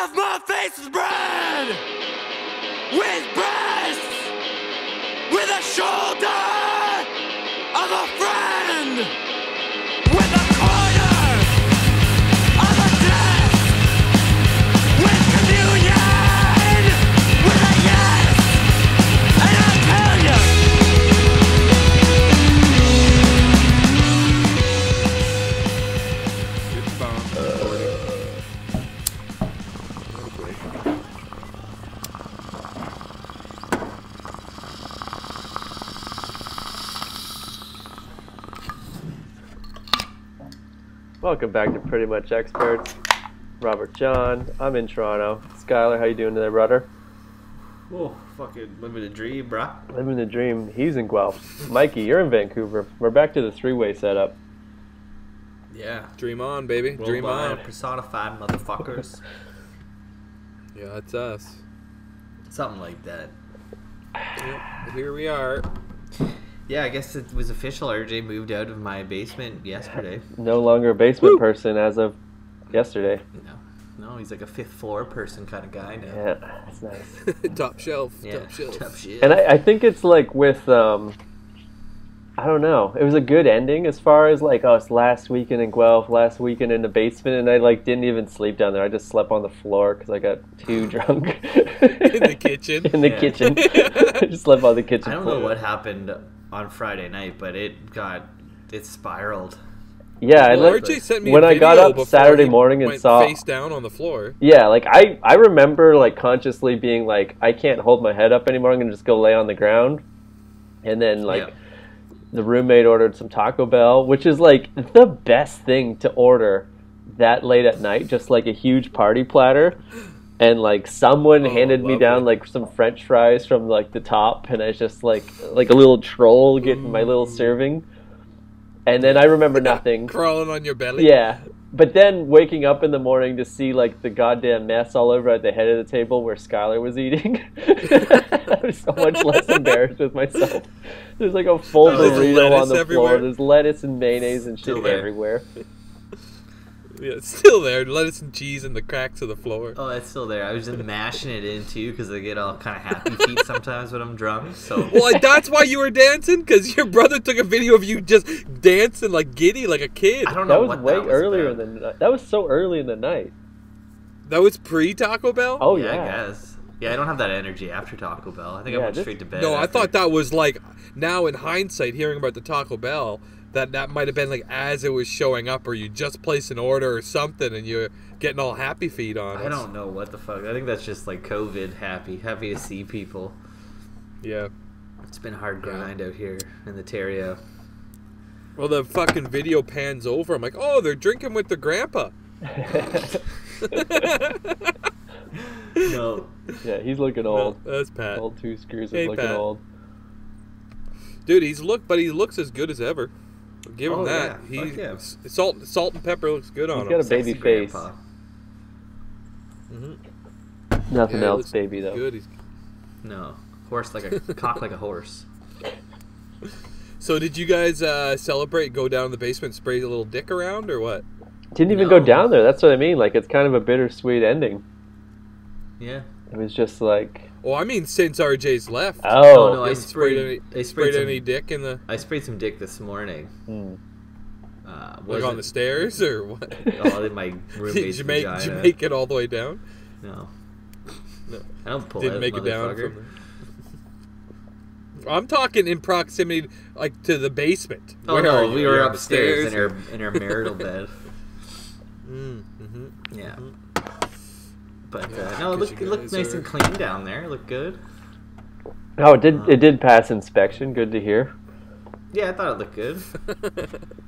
of my face is bread, with breasts, with a shoulder of a friend, with a corner of a desk, with communion, with a yes, and I'll tell you. Good bomb. Welcome back to Pretty Much Experts. Robert John. I'm in Toronto. Skylar, how you doing today, brother? Oh, fucking living a dream, bruh. Living the dream. He's in Guelph. Mikey, you're in Vancouver. We're back to the three-way setup. Yeah. Dream on, baby. Dream on. Personified motherfuckers. Yeah, that's us. Something like that. Yeah, here we are. Yeah, I guess it was official. RJ moved out of my basement yesterday. No longer a basement person as of yesterday. No, he's like a fifth floor person kind of guy now. Yeah, that's nice. Top shelf. Yeah, Top shelf. tough shit. And I think it's like with, I don't know. It was a good ending as far as like, oh, it's last weekend in Guelph, last weekend in the basement, and I like didn't even sleep down there. I just slept on the floor because I got too drunk. In the kitchen. In the kitchen. I just slept on the kitchen I don't floor. know what happened on Friday night, but it spiraled. Yeah, I Well, like RJ sent me when a I got video up before Saturday he morning and went saw. face down on the floor. Yeah, like I remember like consciously being like, I can't hold my head up anymore. I'm gonna just go lay on the ground, and then like the roommate ordered some Taco Bell, which is like the best thing to order that late at night. Just like a huge party platter, and like someone handed me down like some French fries from like the top, and I was just like a little troll getting my little serving. And then I remember nothing. Crawling on your belly. Yeah. But then waking up in the morning to see like the goddamn mess all over at the head of the table where Skylar was eating. I was so much less embarrassed with myself. There's like a full burrito on the floor. There's lettuce and mayonnaise and shit everywhere. Yeah, it's still there. Lettuce and cheese in the cracks of the floor. Oh, it's still there. I was just mashing it in too because I get all kind of happy feet sometimes when I'm drunk. So Well, that's why you were dancing? Because your brother took a video of you just dancing like giddy, like a kid. I don't That know was what way that was earlier about. that was so early in the night. That was pre-Taco Bell? Oh Yeah, yeah. I guess. Yeah, I don't have that energy after Taco Bell. I think I Yeah, went this- straight to bed. No, I after. thought that was like, now in hindsight, hearing about the Taco Bell, that might have been like as it was showing up, or you just placed an order or something and you're getting all happy feet on us. I don't know what the fuck. I think that's just like COVID happy to see people. Yeah. It's been a hard grind out here in the Terrio. Well, the fucking video pans over. I'm like, oh, they're drinking with their grandpa. No. Yeah, he's looking old. No, that's Pat. Old two screws Hey, is looking Pat. old. Dude, he looks as good as ever. Give him Oh, that. yeah. Fuck yeah. Salt and pepper looks good on He's him. got a Sexy baby face. grandpa. Nothing Yeah, he else looks baby though. Good. No. Horse like a cock like a horse. So did you guys celebrate, go down in the basement, spray a little dick around, or what? Didn't even No. go down there. That's what I mean. Like it's kind of a bittersweet ending. Yeah. It was just like, Oh, I mean since RJ's left. oh, no, I You sprayed some, any dick in the I sprayed some dick this morning. hmm. like on the stairs or what? Oh, in my Did roommate's you vagina. make it all the way down? No. No. I don't pull Didn't out, make it down motherfucker. from the... I'm talking in proximity, like to the basement. Oh Where no, are you? we were You're upstairs in our marital bed. Mm-hmm. Yeah. But Yeah, no, it 'cause looked, you it looked guys nice are- and clean down there. It looked good. Oh, it did pass inspection. Good to hear. Yeah, I thought it looked good.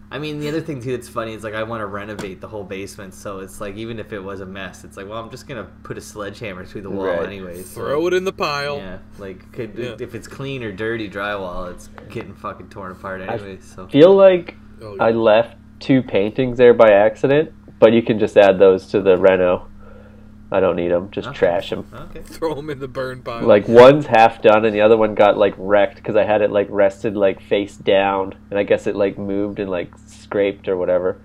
I mean, the other thing too that's funny is like I want to renovate the whole basement, so it's like even if it was a mess, it's like, well, I'm just gonna put a sledgehammer through the wall Right. anyway. So, Throw it in the pile. Yeah, like Yeah. if it's clean or dirty drywall, it's getting fucking torn apart anyway. So Feel like Oh, I left 2 paintings there by accident, but you can just add those to the reno. I don't need them. Just Okay. trash them. okay. Throw them in the burn pile. Like one's half done and the other one got like wrecked because I had it like rested like face down, and I guess it like moved and like scraped or whatever.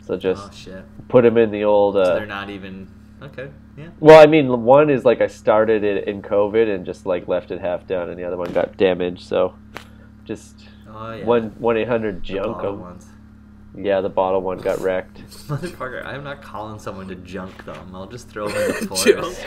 So just Oh shit. put them in the old. So they're not even Okay. Yeah. Well, I mean, one is like I started it in COVID and just like left it half done, and the other one got damaged. So, just Oh yeah. 1-800 The junk bottle them. ones. Yeah, the bottle one got wrecked. Motherfucker, I'm not calling someone to junk them. I'll just throw them in the Junk. forest.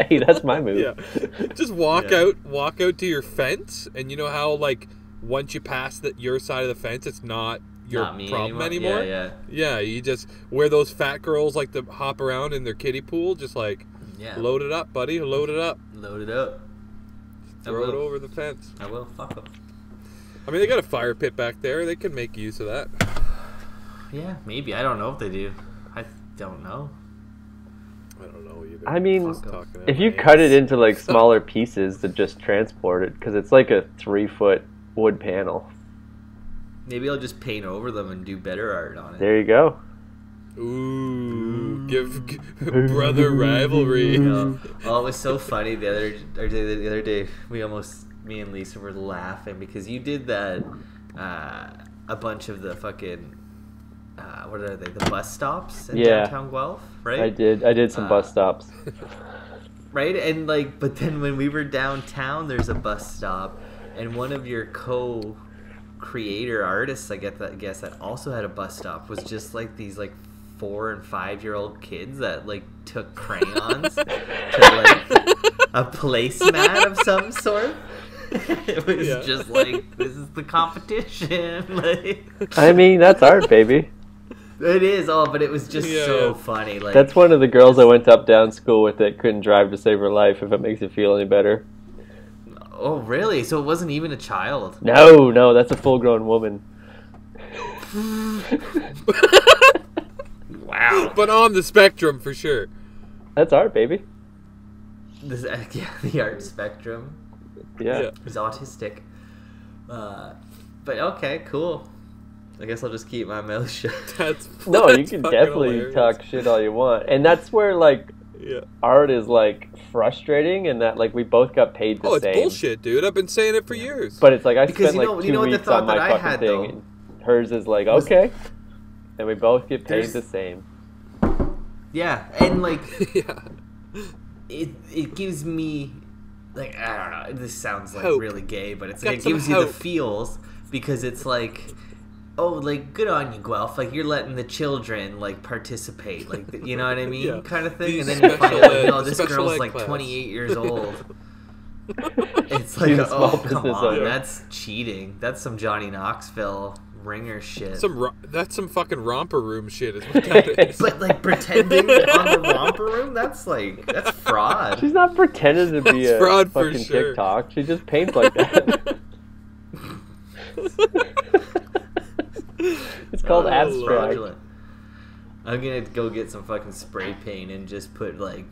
Hey, that's my move. Yeah. Just walk Yeah. out to your fence, and you know how like once you pass your side of the fence, it's not your Not me problem anymore. Yeah, Yeah, you just where those fat girls like to hop around in their kiddie pool, just like yeah. load it up, buddy, load it up, Load it up. throw it will. over the fence. I will. Fuck them. I mean, they got a fire pit back there; they can make use of that. Yeah, maybe. I don't know if they do. I don't know. I don't know either. I mean, Just talking out if you my cut it ass. into like smaller pieces to just transport it, because it's like a 3-foot wood panel. Maybe I'll just paint over them and do better art on it. There you go. Ooh, give brother rivalry. You know? Oh, it was so funny the other day. Me and Lisa were laughing because you did that. A bunch of the fucking what are they? The bus stops in Yeah. downtown Guelph, right? I did some bus stops. Right, and like, but then when we were downtown, there's a bus stop, and one of your co-creator artists, I guess that also had a bus stop, was just like these like 4 and 5-year-old kids that like took crayons to like a placemat of some sort. It was Yeah. just like, this is the competition. Like, I mean, that's art, baby. it is. Oh, but it was just Yeah, so yeah. funny. Like, That's one of the girls I went up down school with that couldn't drive to save her life, if it makes you feel any better. oh, really? So it wasn't even a child. No, that's a full-grown woman. Wow. But on the spectrum for sure. That's art, baby. This, yeah, the art spectrum Yeah. is autistic. But okay, cool. I guess I'll just keep my mouth shut. No, you that's can fucking definitely hilarious. talk shit all you want. And that's where, like, Yeah. art is, like, frustrating, and that, like, we both got paid the Oh, it's same. bullshit, dude. I've been saying it for years. But it's like, I Because spent, you know- like, you 2 know what the weeks thought on my that I fucking had, thing, though? and hers is like, Was- okay. And we both get paid There's- the same. Yeah, and like yeah. it gives me like, I don't know. This sounds like Hope. really gay, but it's Got like, it some gives you the hope. feels because it's like, oh, like, good on you, Guelph. Like, you're letting the children like participate, like, you know what I mean, Yeah. kind of thing. These And then you find special out, ed- no, this special girl's ed like class. 28 years old. It's like, She's a small oh, come business on, owner. that's cheating. That's some Johnny Knoxville ringer shit. That's some fucking romper room shit. Is what that is. But like pretending on the romper room, that's fraud. She's not pretending to be That's a fraud for fucking sure. TikTok. She just paints like that. It's called Oh, abstract. Fraudulent. I'm gonna go get some fucking spray paint and just put like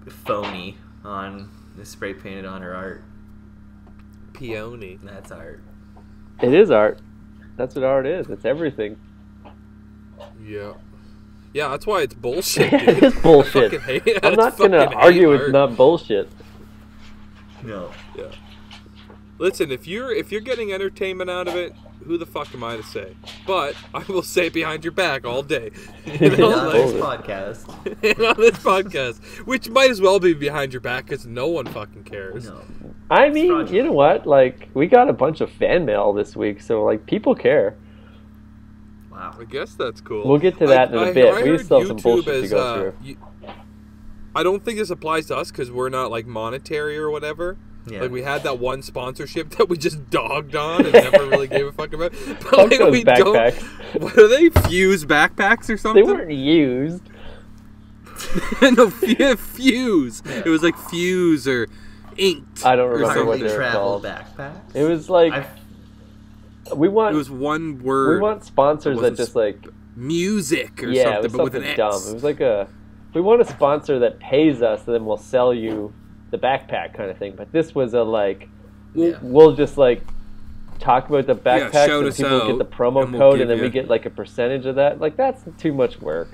phony on the spray painted on her art. Peony. That's art. It is art. That's what art is. It's everything. Yeah. Yeah, that's why it's bullshit, It dude. is bullshit. I fucking hate, I'm not gonna fucking argue hate it's art. not bullshit. No. Yeah. Listen, if you're getting entertainment out of it, who the fuck am I to say? But I will say it behind your back all day. You know, On like- this podcast. and on this podcast, which might as well be behind your back because no one fucking cares. No. I mean, fraudulent. you know what? Like, we got a bunch of fan mail this week, so like people care. Wow. I guess that's cool. We'll get to that in a bit. We heard still have some YouTube bullshit to go through. I don't think this applies to us because we're not like monetary or whatever. Yeah. Like we had that one sponsorship that we just dogged on and never really gave a fuck about. But Fuck like those we backpacks. don't. What are they? Fuse backpacks or They something? weren't used. No, Fuse. It was like Fuse or Inked. I don't or remember what something. they were travel called. backpacks. It was like we It want was one word. we want sponsors It that wasn't just like music or yeah, it something, was but with something an dumb. X. It was like we want a sponsor that pays us, and then we'll sell you the backpack kind of thing. But this was a like Yeah. we'll just like talk about the Yeah, backpacks shout and us people get out, the promo and we'll code, give and then you- we get like a percentage of that. Like that's too much work.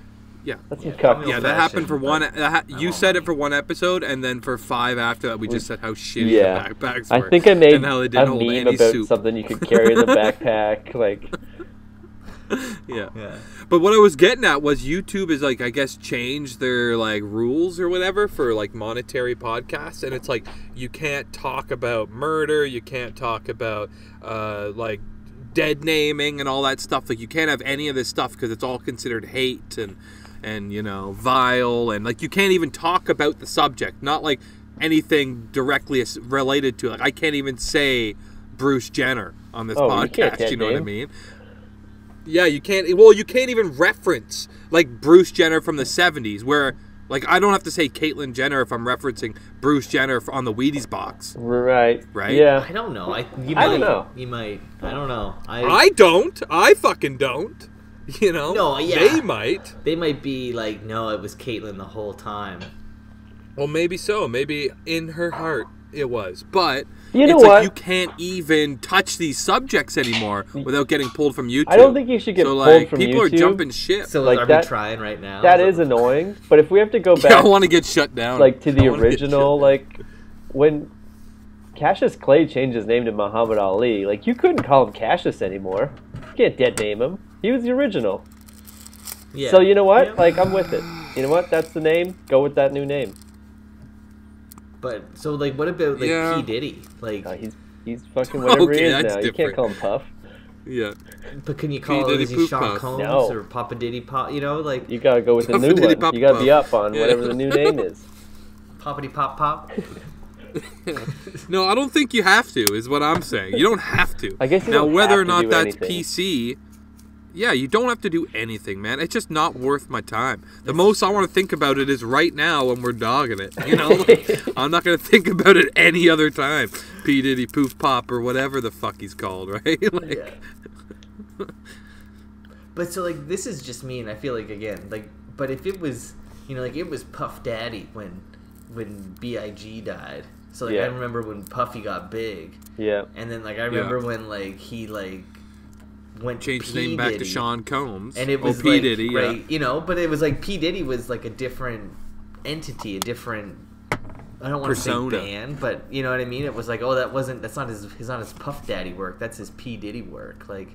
Yeah. That's some Yeah, cuck. tell me Yeah, that happened for one. You want said it for one episode, and then for 5 after that, we just said how shitty Yeah. the backpacks I were. think I made and how they a didn't hold meme any about soup. something you could carry in the backpack. Like Yeah. Yeah. But what I was getting at was YouTube is like, I guess, changed their like rules or whatever for like monetary podcasts, and it's like you can't talk about murder, you can't talk about like dead naming and all that stuff. Like you can't have any of this stuff because it's all considered hate and you know, vile, and like you can't even talk about the subject, not like anything directly related to it. Like I can't even say Bruce Jenner on this podcast, you know what I mean? Yeah, you can't. Well, you can't even reference like Bruce Jenner from the 70s, where like I don't have to say Caitlyn Jenner if I'm referencing Bruce Jenner on the Wheaties box. Right. Right? Yeah. I don't know. I don't know. You might. I don't know. I don't. I fucking don't. You know? No, yeah. They might. They might be like, no, it was Caitlyn the whole time. Well, maybe so. Maybe in her heart it was. But You know it's what? like you can't even touch these subjects anymore without getting pulled from YouTube. I don't think you should get so, pulled like, from people YouTube. are jumping ship. So Like are that- we trying right now? That is annoying. But if we have to go Yeah, I back, want to get shut down. like to the I wanna get original, shut like when Cassius Clay changed his name to Muhammad Ali, like you couldn't call him Cassius anymore. You can't dead name him. He was the original. Yeah. So you know what? Yeah. Like I'm with it. You know what? That's the name. Go with that new name. But so like, what about like Yeah. P Diddy? Like, He's fucking whatever he Okay, is that's now. You can't different. call him Puff. Yeah. but can you call Diddy is he Poop Sean Puff. Combs No. or Papa Diddy Pop? You know, like You gotta go with the Puff new Diddy one. Pop You gotta be Puff. up on Yeah. whatever the new name is. Poppity Pop Pop. No, I don't think you have to, is what I'm saying. You don't have to. I guess you now, don't whether have or to not do that's anything. PC, yeah, you don't have to do anything, man. It's just not worth my time. The most I want to think about it is right now when we're dogging it. You know, Like, I'm not gonna think about it any other time. P Diddy Poof Pop or whatever the fuck he's called, right? Like, Yeah. But so like this is just me, and I feel like again, like, but if it was, you know, like it was Puff Daddy when Big died. So like Yeah. I remember when Puffy got big, Yeah. and then like I remember when like he like went changed to his name back to Diddy, Sean Combs. and it was P like, Diddy, yeah. right, you know, but it was like P Diddy was like a different entity, a different. I don't want to say Persona. band, but you know what I mean. It was like, oh, that's not his Puff Daddy work. That's his P Diddy work. Like,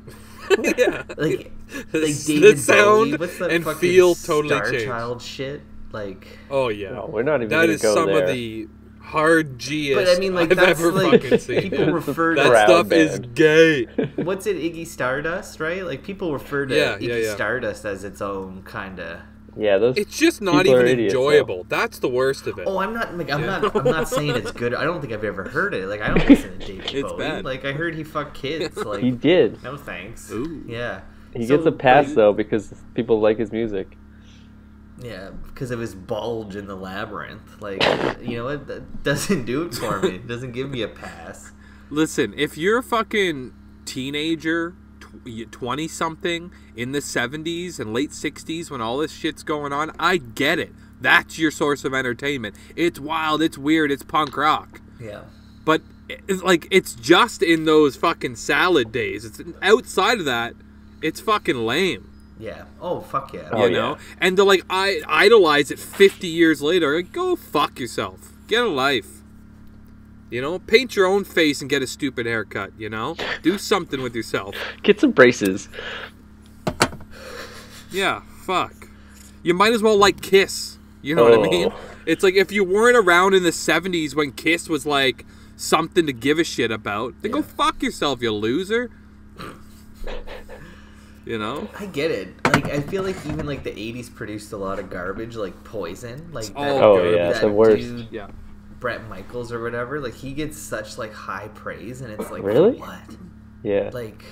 Yeah. like The David sound Bowie. What's that and fucking feel totally Star changed. Child shit? Like, Oh yeah. No, we're not even That gonna is go some there. of the hard G-est but I mean, like I've that's ever like fucking seen. people yeah. refer to That Proud stuff is band. gay. what's it, Iggy Stardust, right? Like people refer to Yeah, Iggy yeah, yeah. Stardust as its own kind of. Yeah, those. It's just not People are even idiots, enjoyable. That's the worst of it. Oh, I'm not like I'm Yeah. not I'm not saying it's good. I don't think I've ever heard it. Like I don't listen to David It's Bowie. bad. Like I heard he fucked kids. Like He did. no thanks. Ooh. Yeah. He So, gets a pass like, though because people like his music. Yeah, because of his bulge in the labyrinth. Like, you know what? That doesn't do it for me. It doesn't give me a pass. Listen, if you're a fucking teenager, 20-something, in the 70s and late 60s when all this shit's going on, I get it. That's your source of entertainment. It's wild, it's weird, it's punk rock. Yeah. But, it's just in those fucking salad days. It's outside of that, it's fucking lame. Yeah. Oh, fuck yeah. Oh, You know? And to, like, idolize it 50 years later, like, go fuck yourself. Get a life. You know? Paint your own face and get a stupid haircut, you know? Do something with yourself. Get some braces. Yeah, fuck. You might as well like Kiss. You know what I mean? Oh. It's like if you weren't around in the 70s when Kiss was like something to give a shit about, then go Yeah. fuck yourself, you loser. You know? I get it. Like, I feel like even, like, the 80s produced a lot of garbage, like Poison. Like, It's that, all Oh, garbage. yeah, that the worst. dude, Yeah. Brett Michaels or whatever, like, he gets such, like, high praise, and it's like, Really? for what? Yeah. Like,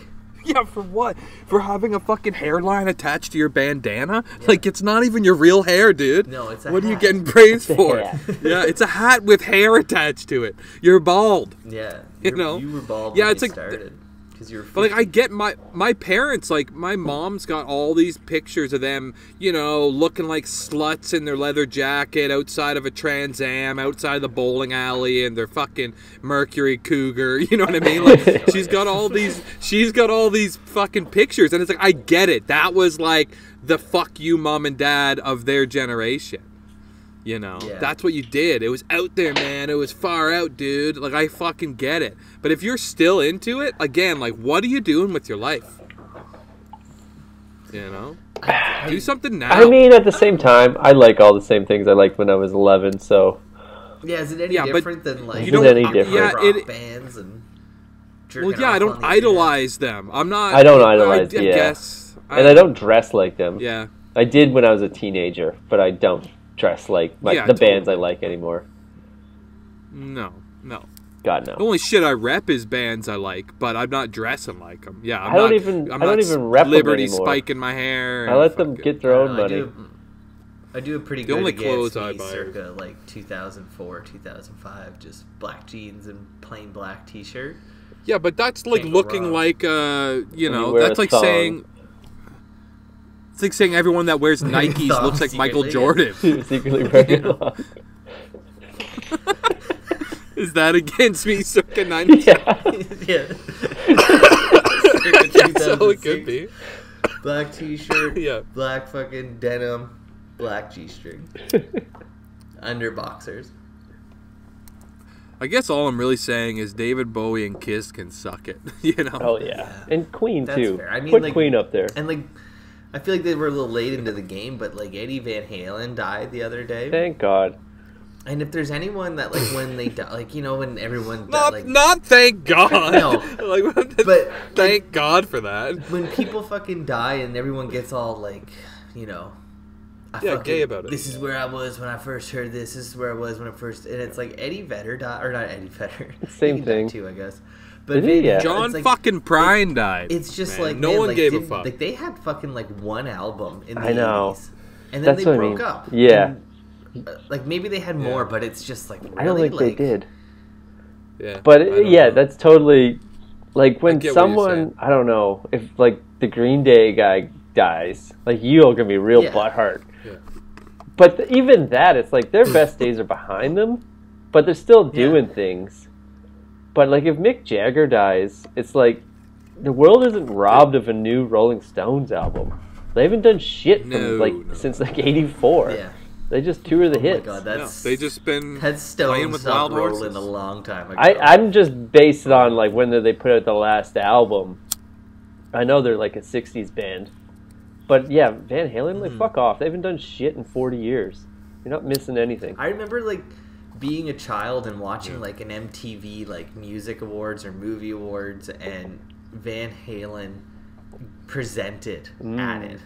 Yeah, for what? For having a fucking hairline attached to your bandana? Like, it's not even your real hair, dude. No, it's a What are you hat. getting praised It's a for? hat. Yeah, it's a hat with hair attached to it. You're bald. yeah. You know? You were bald Yeah, when it's you like- started. Because you're But like I get my parents, like my mom's got all these pictures of them, you know, looking like sluts in their leather jacket outside of a Trans Am, outside the bowling alley, and their fucking Mercury Cougar. You know what I mean? Like she's got all these fucking pictures, and it's like I get it. That was like the fuck you mom and dad of their generation. You know, Yeah. that's what you did. It was out there, man. It was far out, dude. Like, I fucking get it. But if you're still into it, again, like, what are you doing with your life? You know, do something now. I mean, at the same time, I like all the same things I liked when I was 11. So Yeah, is it any Yeah, but different than like you don't- Is it any different? Yeah, rock bands and jerking well, yeah, I off don't on the idolize them. I'm not. I don't idolize, I yeah. guess. and I don't dress like them. Yeah. I did when I was a teenager, but I don't dress like Yeah, the bands I totally. like anymore. No. God The no. only shit I rep is bands I like, but I'm not dressing like them. Yeah, I'm I don't not, even- I'm I don't not even rep 'em Liberty anymore. spike in my hair. I and let them fucking- get their own I don't know, money. I do a pretty The good only against clothes I me buy are- circa like 2004, 2005, just black jeans and plain black t-shirt. Yeah, but that's like Can't go looking wrong. like When you know, wear that's a like thong. saying. It's like saying everyone that wears Nikes Thong looks like Michael secretly, Jordan. Secretly wearing a thong. Is that against me circa 90s? Yeah. Yeah. That's all it could be. Black t-shirt, Yeah. black fucking denim, black g-string, under boxers. I guess all I'm really saying is David Bowie and Kiss can suck it. You know? Oh yeah, and Queen That's too. fair. I mean, Put like- Queen up there. And like, I feel like they were a little late into the game, but like Eddie Van Halen died the other day. Thank God. And if there's anyone that like when they die, like you know when everyone Not, like not thank God. No. Like, But, thank God for that. when people fucking die and everyone gets all like, you know, Yeah, gay about it. This is where I was when I first heard this. This is where I was when I first, and it's like Eddie Vedder died, or not Eddie Vedder. Same He died thing. too, I guess. But Did he? Van Yeah. Halen, John it's like, fucking Prine died. It's just man. like no man, one like, gave a didn't- fuck. Like they had fucking like one album in the I know. 80s, and then That's they what I broke mean. up. Yeah. And, like maybe they had more, Yeah. but it's just like really, I don't think like, they did. Yeah, But I don't yeah, know. that's totally like when get what you're someone saying. I don't know if like the Green Day guy dies, like you're gonna be real Yeah. butthurt. Yeah. But even that, it's like their best days are behind them, but they're still doing things. But like if Mick Jagger dies, it's like the world isn't robbed of a new Rolling Stones album. They haven't done shit from No. since like '84. Yeah. They just tour the Oh hits. my god, No, that's they just been had playing Stone with stopped wild rolling horses. a long time ago. I'm just based on like when they put out the last album. I know they're like a '60s band, but yeah, Van Halen, like fuck off. They haven't done shit in 40 years. You're not missing anything. I remember like being a child and watching like an MTV like music awards or movie awards, and Van Halen presented at it,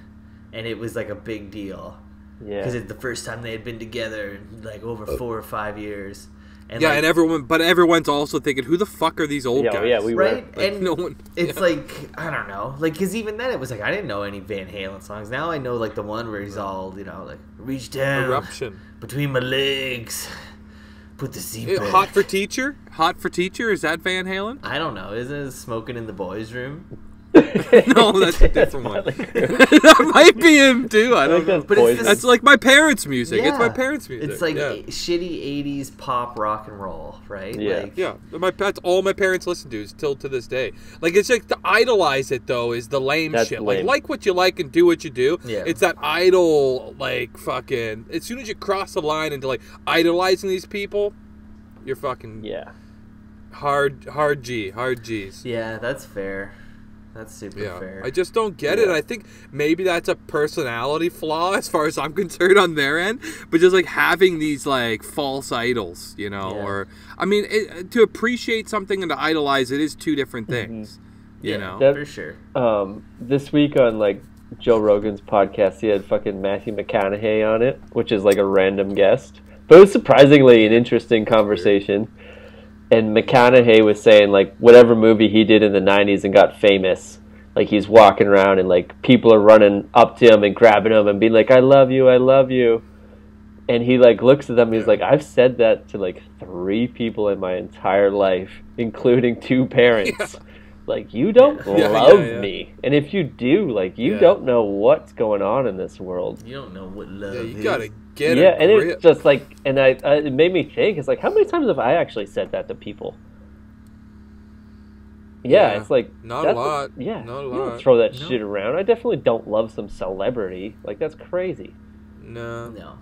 and it was like a big deal because Yeah, it's the first time they had been together in like over 4 or 5 years. And Yeah, like, and everyone's also thinking, who the fuck are these old yeah, guys? yeah. We right, were. Like, and no one. it's yeah. like I don't know, like because even then it was like I didn't know any Van Halen songs. Now I know like the one where he's all like reach down Eruption. between my legs, put the seat back. Hot for Teacher? Hot for Teacher? Is that Van Halen? I don't know. Isn't it Smoking in the Boys' Room? No, that's a different one. That might be him too. I don't know. But it's this- That's like my parents' music. It's my Yeah. parents' music. It's like yeah. shitty '80s pop rock and roll, right? Yeah. Like, Yeah, that's all my parents listen to still to this day. Like it's like to idolize it though is the lame That's shit. lame. Like what you like and do what you do. Yeah. It's that idol like fucking. As soon as you cross the line into like idolizing these people, you're fucking Yeah, hard G's. Yeah, that's fair. That's super Yeah, fair. I just don't get it. Yeah. I think maybe that's a personality flaw as far as I'm concerned on their end. But just like having these like false idols, you know, Yeah. or I mean, to appreciate something and to idolize it is two different things. You yeah, know, That- for sure. this week on like Joe Rogan's podcast, he had fucking Matthew McConaughey on it, which is like a random guest. But it was surprisingly an interesting conversation. And McConaughey was saying like whatever movie he did in the 90s and got famous, like he's walking around and like people are running up to him and grabbing him and being like, I love you, I love you. And he like looks at them and he's like, I've said that to like 3 people in my entire life, including 2 parents. Like, you don't Yeah, love yeah. me. And if you do, like, you Yeah. don't know what's going on in this world. You don't know what love yeah, is. you gotta get Yeah, a and grip. it's just like, and it made me think, it's like, how many times have I actually said that to people? Yeah, Yeah, it's like, not a that's lot. Yeah, Not a you don't lot. throw that No. shit around. I definitely don't love some celebrity. Like, that's crazy. No. No,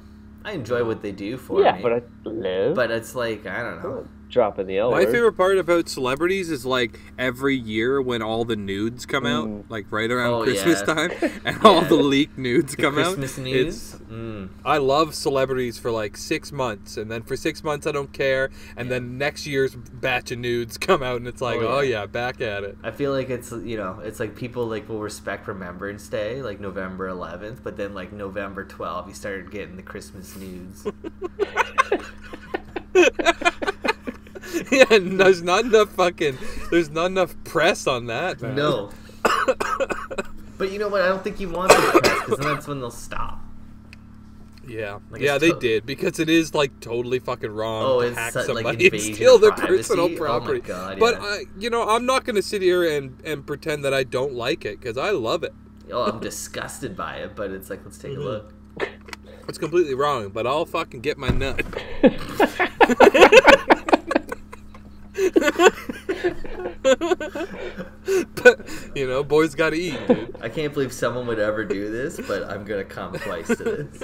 I enjoy what they do for Yeah, me. but I live. But it's like I don't know. drop in the L My word. favorite part about celebrities is like every year when all the nudes come out, like right around Oh, Christmas yeah. time, and all the leaked nudes come Christmas out. news. I love celebrities for like 6 months, and then for 6 months I don't care, and then next year's batch of nudes come out, and it's like, Oh, oh yeah. yeah, back at it. I feel like it's, you know, it's like people like will respect Remembrance Day, like November 11th, but then like November 12th, you started getting the Christmas nudes. Yeah, and there's not enough press on that, man. No. But you know what? I don't think you want the press, because then that's when they'll stop. Yeah, Like, yeah, it's they to- did, because it is like totally fucking wrong Oh, to it's hack like somebody and invasion steal of their privacy? personal Oh my property. God, But yeah. I'm not gonna sit here and pretend that I don't like it, because I love it. Oh, I'm disgusted by it, but it's like, let's take a look. It's completely wrong, but I'll fucking get my nut. But, you know, boys gotta eat, dude. I can't believe someone would ever do this, but I'm gonna come twice to this.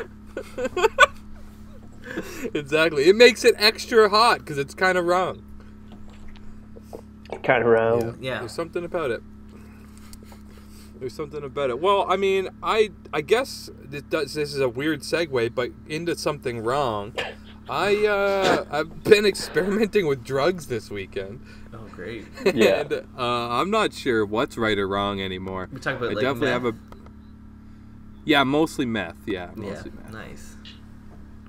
Exactly. It makes it extra hot, because it's kind of wrong. Kind of round. Yeah. There's something about it. There's something about it. Well, I mean, I guess this is a weird segue, but into something wrong. I've been experimenting with drugs this weekend. Oh, great. Yeah. And I'm not sure what's right or wrong anymore. We talk about I like definitely meth. have a. Yeah, mostly meth. Yeah, Yeah, mostly meth. nice.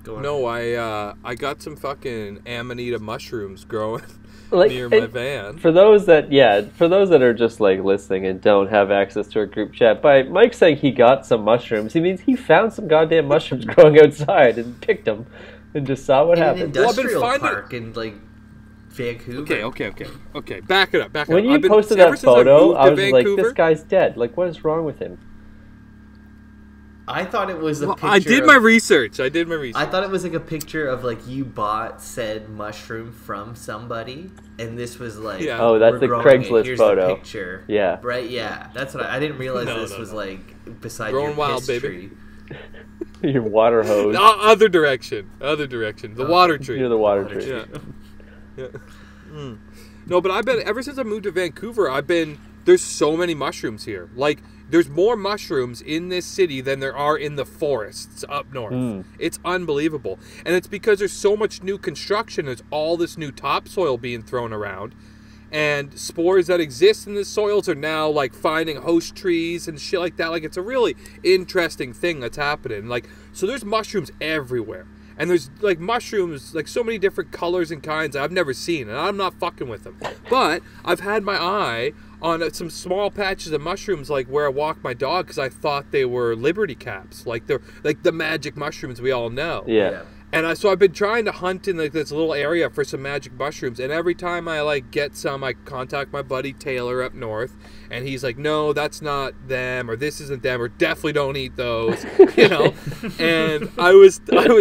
Go on. No, I got some fucking amanita mushrooms growing Like, near my and van. for those that are just like listening and don't have access to our group chat, by Mike saying he got some mushrooms, he means he found some goddamn mushrooms growing outside and picked them and just saw what In an happened. Well, I've been industrial finding- park in like Vancouver. Okay. Back it up. When I've you been, posted ever that since I photo, moved I to was like, Vancouver, this guy's dead. Like, what is wrong with him? I thought it was a Well, picture. I did of, my research. I thought it was like a picture of like you bought said mushroom from somebody, and this was like, Yeah. Oh, that's we're the growing it, Craigslist here's photo. The picture. Yeah. Right. Yeah. That's what I didn't realize. No, this no, was no. like beside Growing your wild, piss baby. tree. Your water hose. Other direction. The water tree. Near the water Water tree. Yeah. Yeah. No, but ever since I moved to Vancouver, there's so many mushrooms here. Like, there's more mushrooms in this city than there are in the forests up north. It's unbelievable. And it's because there's so much new construction. There's all this new topsoil being thrown around. And spores that exist in the soils are now, like, finding host trees and shit like that. Like, it's a really interesting thing that's happening. Like, so there's mushrooms everywhere. And there's, like, mushrooms, like, so many different colors and kinds I've never seen. And I'm not fucking with them. But I've had my eye on some small patches of mushrooms, like, where I walk my dog, because I thought they were Liberty Caps. Like, they're, like, the magic mushrooms we all know. Yeah. And so I've been trying to hunt in like this little area for some magic mushrooms, and every time I like get some, I contact my buddy Taylor up north, and he's like, "No, that's not them, or this isn't them, or definitely don't eat those," you know. And I was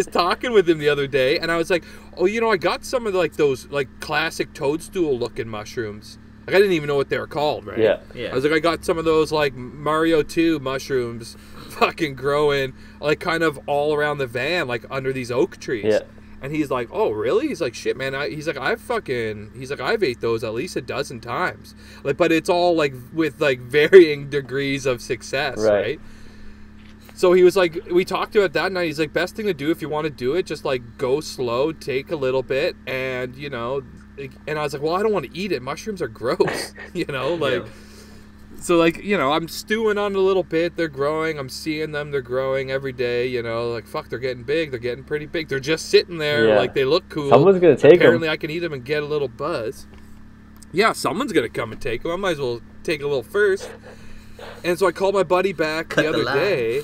talking with him the other day, and I was like, "Oh, you know, I got some of like those like classic toadstool looking mushrooms. Like I didn't even know what they were called, right? Yeah. Yeah. I was like, I got some of those like Mario 2 mushrooms fucking growing like kind of all around the van, like under these oak trees." Yeah. And he's like, "Oh, really?" He's like, "Shit, man." He's like, I've ate those at least a dozen times. Like, but it's all like with like varying degrees of success, Right. right? So he was like, we talked about that night. He's like, best thing to do if you want to do it, just like go slow, take a little bit, and you know. And I was like, well, I don't want to eat it. Mushrooms are gross, you know, like. Yeah. So, like, you know, I'm stewing on it a little bit. They're growing. I'm seeing them. They're growing every day, you know. Like, fuck, they're getting big. They're getting pretty big. They're just sitting there. Yeah. Like, they look cool. Someone's gonna take 'em. Apparently, I can eat them and get a little buzz. Yeah, someone's going to come and take them. I might as well take a little first. And so I called my buddy back Cut the the other line. day.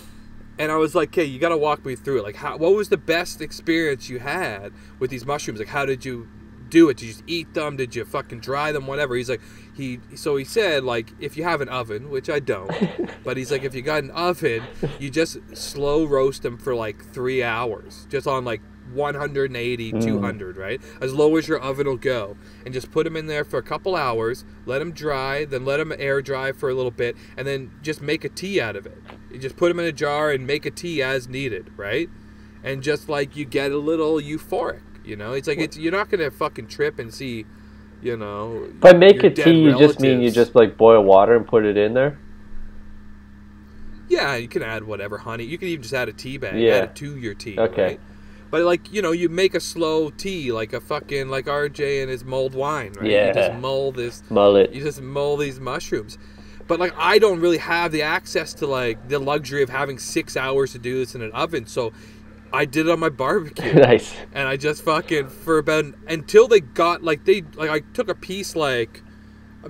And I was like, "Okay, you got to walk me through it. Like, what was the best experience you had with these mushrooms? Like, how did you do it? Did you just eat them? Did you fucking dry them? Whatever." He's like, he said, like, if you have an oven, which I don't, but he's like, if you got an oven, you just slow roast them for like 3 hours, just on like 180, 200, right? As low as your oven will go, and just put them in there for a couple hours, let them dry, then let them air dry for a little bit, and then just make a tea out of it. You just put them in a jar and make a tea as needed, right? And just like you get a little euphoric. You know, it's like you're not gonna fucking trip and see, you know. By make your a dead tea, you just mean you relatives. just like boil water and put it in there? Yeah, you can add whatever honey. You can even just add a tea bag. Yeah. Add it to your tea. Okay. Right? But like, you know, you make a slow tea like a fucking like RJ and his mulled wine, right? Yeah. You just mull this. Mullet. You just mull these mushrooms. But like, I don't really have the access to like the luxury of having 6 hours to do this in an oven, so I did it on my barbecue. Nice. And I just fucking for about until they got like I took a piece like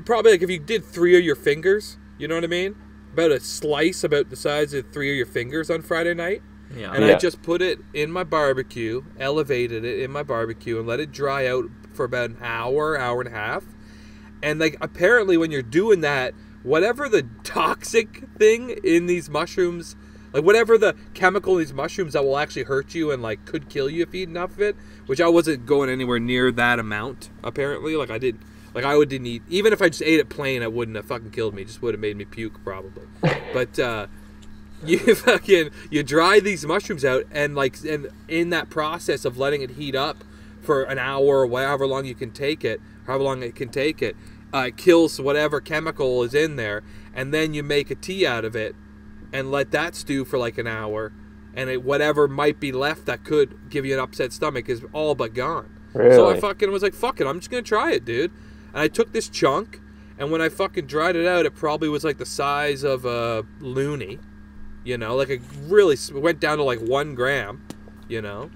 probably like if you did 3 of your fingers, you know what I mean? About a slice about the size of 3 of your fingers on Friday night. Yeah. And Yeah. I just put it in my barbecue, elevated it in my barbecue, and let it dry out for about an hour, hour and a half. And like apparently when you're doing that, whatever the toxic thing in these mushrooms, like whatever the chemical in these mushrooms that will actually hurt you and like could kill you if you eat enough of it, which I wasn't going anywhere near that amount apparently. Like I didn't eat, even if I just ate it plain, it wouldn't have fucking killed me. It just would have made me puke probably. But you dry these mushrooms out and in that process of letting it heat up for an hour or however long you can take it, it kills whatever chemical is in there, and then you make a tea out of it and let that stew for like an hour, and whatever might be left that could give you an upset stomach is all but gone. Really? So I fucking was like, fuck it, I'm just gonna try it, dude. And I took this chunk, and when I fucking dried it out, it probably was like the size of a loonie. You know, like it went down to like 1 gram, you know.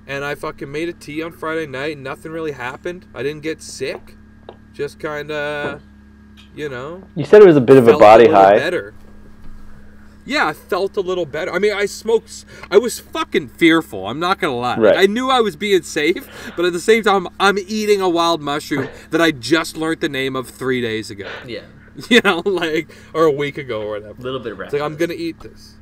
And I fucking made a tea on Friday night, and nothing really happened. I didn't get sick. Just kind of, you know. You said it was a bit of a felt body little high. Better. Yeah, I felt a little better. I mean, I was fucking fearful. I'm not going to lie. Right. Like, I knew I was being safe, but at the same time, I'm eating a wild mushroom that I just learned the name of 3 days ago. Yeah. You know, like, or a week ago or whatever. A little bit It's reckless. like, I'm going to eat this.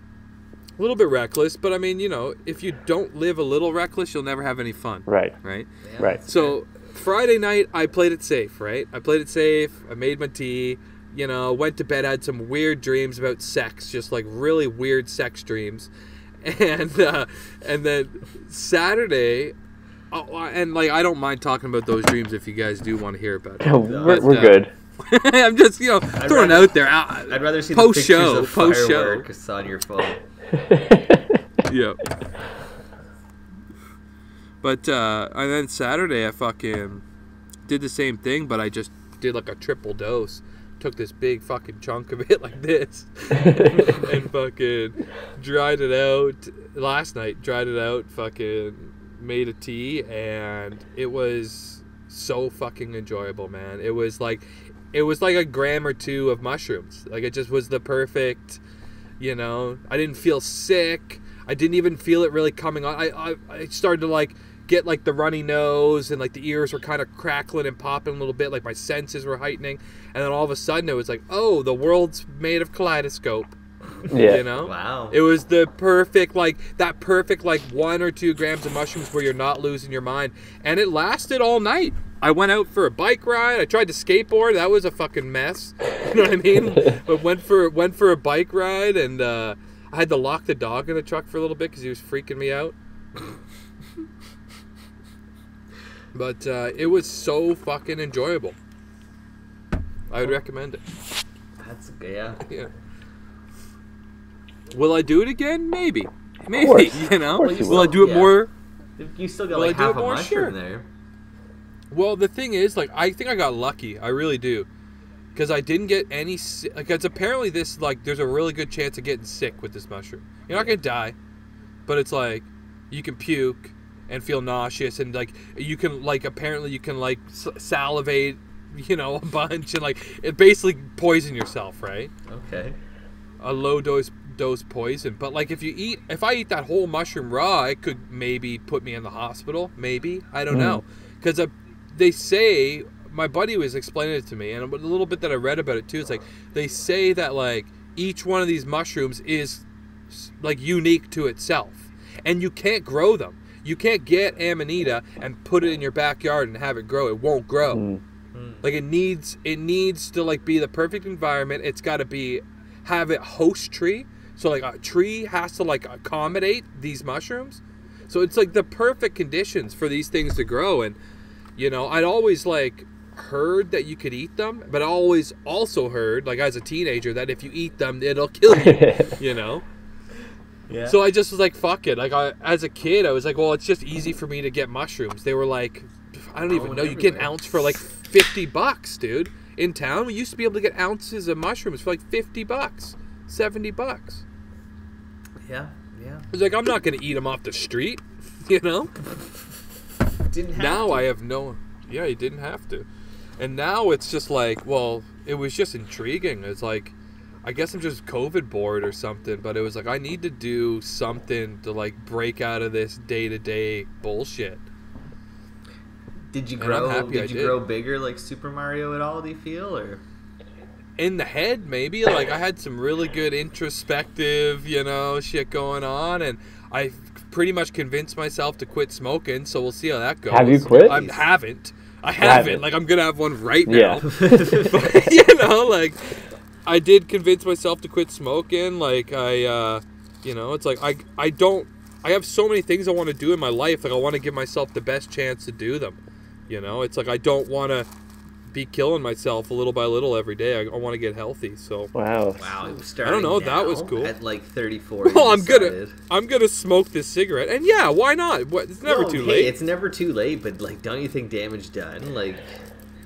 A little bit reckless, but I mean, you know, if you don't live a little reckless, you'll never have any fun. Right. Right? Yeah, Right. that's So, Friday night, I played it safe, right? I played it safe. I made my tea. You know, went to bed, had some weird dreams about sex, just like really weird sex dreams. And then Saturday, and like, I don't mind talking about those dreams if you guys do want to hear about it. We're good. I'm just, you know, throwing it rather- out there. I'd rather see Post the pictures show, of post show. fireworks on your phone. Yeah. But and then Saturday I fucking did the same thing, but I just did like a triple dose. Took this big fucking chunk of it like this and fucking dried it out last night. Dried it out, fucking made a tea, and it was so fucking enjoyable, man. It was like a gram or 2 of mushrooms. Like it just was the perfect, you know. I didn't feel sick. I didn't even feel it really coming on. I started to like get like the runny nose, and like the ears were kind of crackling and popping a little bit, like my senses were heightening, and then all of a sudden it was like, oh, the world's made of kaleidoscope. Yeah. You know? Wow. It was the perfect, like 1 or 2 grams of mushrooms where you're not losing your mind. And it lasted all night. I went out for a bike ride. I tried to skateboard. That was a fucking mess. You know what I mean? But went for a bike ride, and I had to lock the dog in the truck for a little bit because he was freaking me out. But it was so fucking enjoyable. I would recommend it. That's yeah. Yeah. Will I do it again? Maybe. course. You know? Of course you Will I do it Yeah. more? You still got Will I like do half it a more? mushroom Sure. there. Well, the thing is, like, I think I got lucky. I really do. Because I didn't get any... Like, it's apparently this, like, there's a really good chance of getting sick with this mushroom. You're not going to die. But it's like, you can puke and feel nauseous. And, like, you can, like, apparently you can, like, salivate, you know, a bunch. And, like, it basically poison yourself, right? Okay. A low dose poison. But, like, if I eat that whole mushroom raw, it could maybe put me in the hospital. Maybe. I don't know. Because they say, my buddy was explaining it to me, and a little bit that I read about it too, it's like, they say that, like, each one of these mushrooms is, like, unique to itself. And you can't grow them. You can't get Amanita and put it in your backyard and have it grow. It won't grow. Like, it needs to, like, be the perfect environment. It's got to have it host tree. So, like, a tree has to, like, accommodate these mushrooms. So it's like the perfect conditions for these things to grow. And, you know, I'd always like heard that you could eat them, but I always also heard, like as a teenager, that if you eat them, it'll kill you, you know? Yeah. So I just was like, fuck it. Like, as a kid, I was like, well, it's just easy for me to get mushrooms. They were like, I don't even know. You get an ounce for like $50, dude. In town, we used to be able to get ounces of mushrooms for like $50, $70. Yeah. I was like, I'm not going to eat them off the street, you know? Didn't have Now to. I have no... Yeah, you didn't have to. And now it's just like, well, it was just intriguing. It's like, I guess I'm just COVID bored or something, but it was like, I need to do something to like break out of this day-to-day bullshit. Did you And I'm grow? happy I Did you did. grow bigger like Super Mario at all? Do you feel or? In the head, maybe. Like, I had some really good introspective, you know, shit going on, and I pretty much convinced myself to quit smoking, so we'll see how that goes. Have you quit? I haven't. haven't. Like, I'm gonna have one right now. Yeah. But, you know, like, I did convince myself to quit smoking. Like, you know, it's like, I have so many things I want to do in my life. Like, I want to give myself the best chance to do them. You know, it's like, I don't want to be killing myself a little by little every day. I want to get healthy. So, Wow. Wow, I don't know, that was now cool. At like 34. well, you decided. I'm gonna smoke this cigarette, and yeah, why not? What? It's never No, too hey, late. It's never too late, but like, don't you think damage done? Like,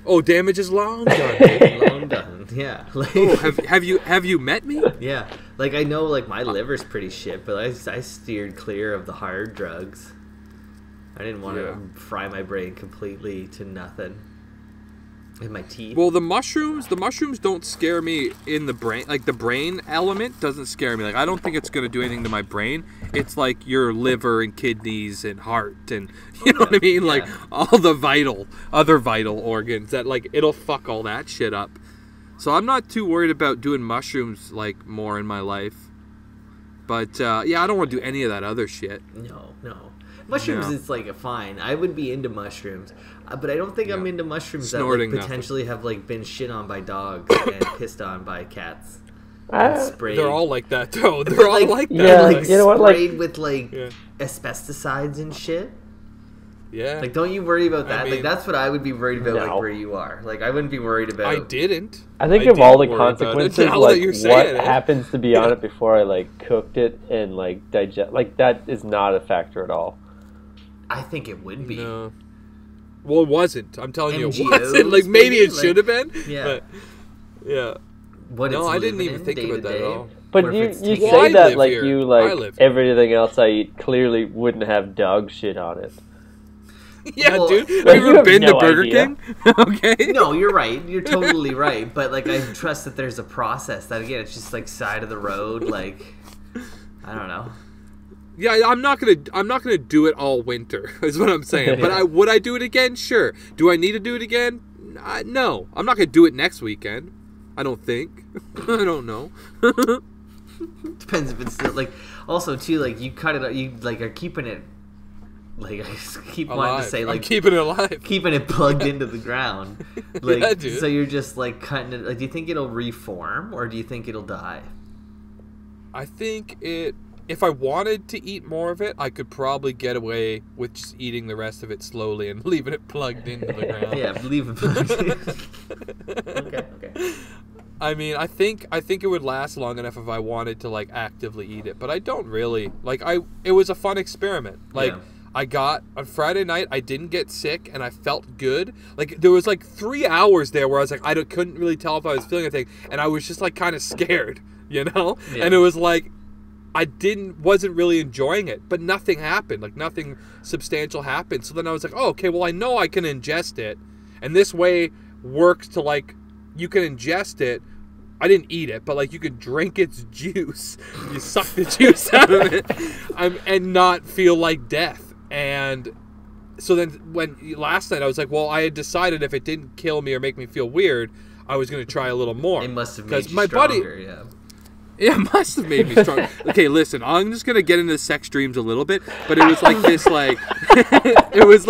Oh, damage is long done. baby. long done. Yeah. Like, Oh, have you met me? yeah. Like I know, like my liver's pretty shit, but I steered clear of the hard drugs. I didn't want Yeah. to fry my brain completely to nothing. And my teeth. Well, the mushrooms don't scare me in the brain. Like, the brain element doesn't scare me. Like, I don't think it's going to do anything to my brain. It's like your liver and kidneys and heart and, you know what I mean? Like, Yeah. all the other vital organs that, like, it'll fuck all that shit up. So I'm not too worried about doing mushrooms, like, more in my life. But, yeah, I don't want to do any of that other shit. No. Mushrooms No. is like fine. I would be into mushrooms, but I don't think I'm Yeah. into mushrooms Snorting that like, nothing. potentially have like been shit on by dogs and pissed on by cats. And I- sprayed. They're all like that, though. They're all like that. Yeah, Like, you know what, like- sprayed with like Yeah. pesticides and shit. Yeah. Like, don't you worry about that? mean- like, that's what I would be worried about. No. Like where you are. Like, I wouldn't be worried about. I didn't. I think I of all the didn't worry about it. consequences, Now that like you're what saying it. happens to be on Yeah. it before I like cooked it and like digest, like that is not a factor at all. I think it would be. No. Well, it wasn't. I'm telling you, it NGOs, wasn't. Like, maybe it maybe? should have been. Yeah. But, yeah. What No, it's I didn't living even in think day about to that at day, all. But or if you it's you taken- Well, I say that live like here. you I like live here. everything else I eat clearly wouldn't have dog shit on it. Yeah, Well, dude. Have like, you you ever have been to no Burger idea. King? Okay. No, you're right. You're totally right. But like, I trust that there's a process. That again, it's just like side of the road. Like, I don't know. Yeah, I'm not gonna do it all winter. Is what I'm saying. But would I do it again? Sure. Do I need to do it again? No. I'm not gonna do it next weekend. I don't think. I don't know. Depends if it's still like. Also, too, like you cut it. You like are keeping it. Like I just keep wanting Alive. to say, I'm like keeping it alive. keeping it plugged into the ground. Like, Yeah, dude. so you're just like cutting it. Like, do you think it'll reform or do you think it'll die? I think if I wanted to eat more of it, I could probably get away with just eating the rest of it slowly and leaving it plugged into the ground. Yeah, leave it plugged in. Okay. I mean, I think it would last long enough if I wanted to like actively eat it, but I don't really. Like it was a fun experiment. Like Yeah. I got on Friday night, I didn't get sick and I felt good. Like there was like 3 hours there where I was like couldn't really tell if I was feeling anything, and I was just like kind of scared, you know? Yeah. And it was like wasn't really enjoying it, but nothing happened. Like nothing substantial happened. So then I was like, oh, okay, well I know I can ingest it, and this way works to like you can ingest it. I didn't eat it, but like you could drink its juice. You suck the juice out of it, and not feel like death. And so then last night I was like, well, I had decided if it didn't kill me or make me feel weird, I was going to try a little more. It must have made you my stronger. buddy, Yeah. yeah, it must have made me strong. Okay, listen, I'm just gonna get into sex dreams a little bit, but it was like this, like it was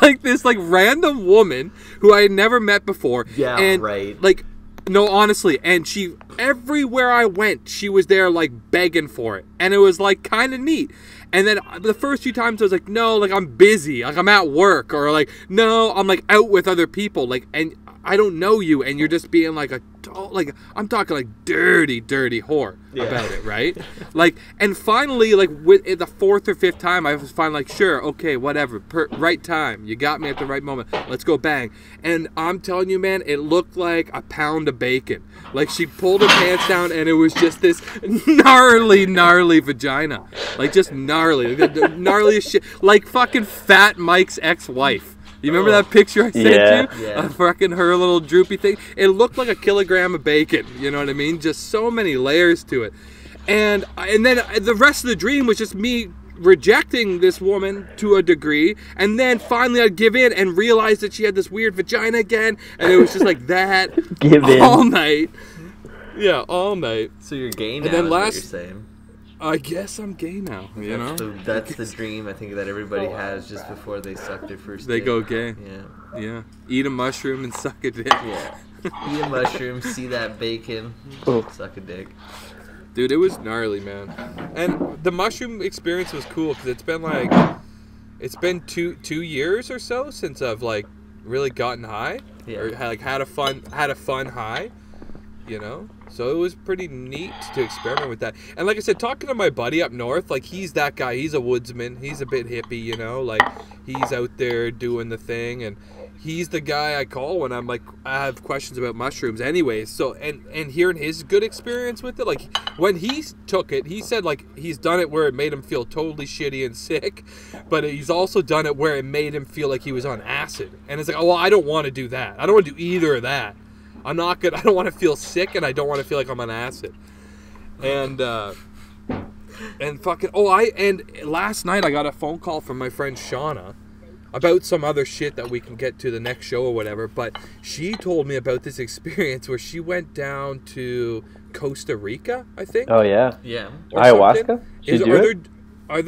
like this like random woman who I had never met before. Yeah, and right. Like, no, honestly, and she everywhere I went, she was there like begging for it, and it was like kind of neat. And then the first few times I was like, no, like I'm busy, like I'm at work, or like, no, I'm like out with other people, like, and I don't know you, and you're just being like like I'm talking like dirty whore about it, right? Like, and finally, like with the fourth or fifth time, I was finally like, sure, okay, whatever, right time, you got me at the right moment, let's go bang. And I'm telling you, man, it looked like a pound of bacon. Like she pulled her pants down, and it was just this gnarly vagina, like just gnarly, the gnarliest shit, like fucking Fat Mike's ex-wife. You remember that picture I sent you? Yeah. Fucking her little droopy thing. It looked like a kilogram of bacon. You know what I mean? Just so many layers to it. And then the rest of the dream was just me rejecting this woman to a degree. And then finally I'd give in and realize that she had this weird vagina again. And it was just like that Give in. all night. Yeah, all night. So you're gay now, And then is what you're saying. I guess I'm gay now, you know? So that's the dream I think that everybody has just before they suck their first They dick. go gay. Yeah. Yeah. Eat a mushroom and suck a dick. Yeah. Eat a mushroom, see that bacon, Oh. suck a dick. Dude, it was gnarly, man. And the mushroom experience was cool because it's been two years or so since I've like really gotten high, or like had a fun high, you know. So it was pretty neat to experiment with that. And like I said, talking to my buddy up north, like he's that guy. He's a woodsman. He's a bit hippie, you know. Like he's out there doing the thing, and he's the guy I call when I'm like I have questions about mushrooms. Anyways, so and hearing his good experience with it, like when he took it, he said like he's done it where it made him feel totally shitty and sick, but he's also done it where it made him feel like he was on acid. And it's like, oh well, I don't want to do that. I don't want to do either of that. I'm not good. I don't want to feel sick, and I don't want to feel like I'm on acid. And fucking and last night I got a phone call from my friend Shauna about some other shit that we can get to the next show or whatever. But she told me about this experience where she went down to Costa Rica, I think. Oh yeah. Yeah. or Ayahuasca? something. Did you do it? Are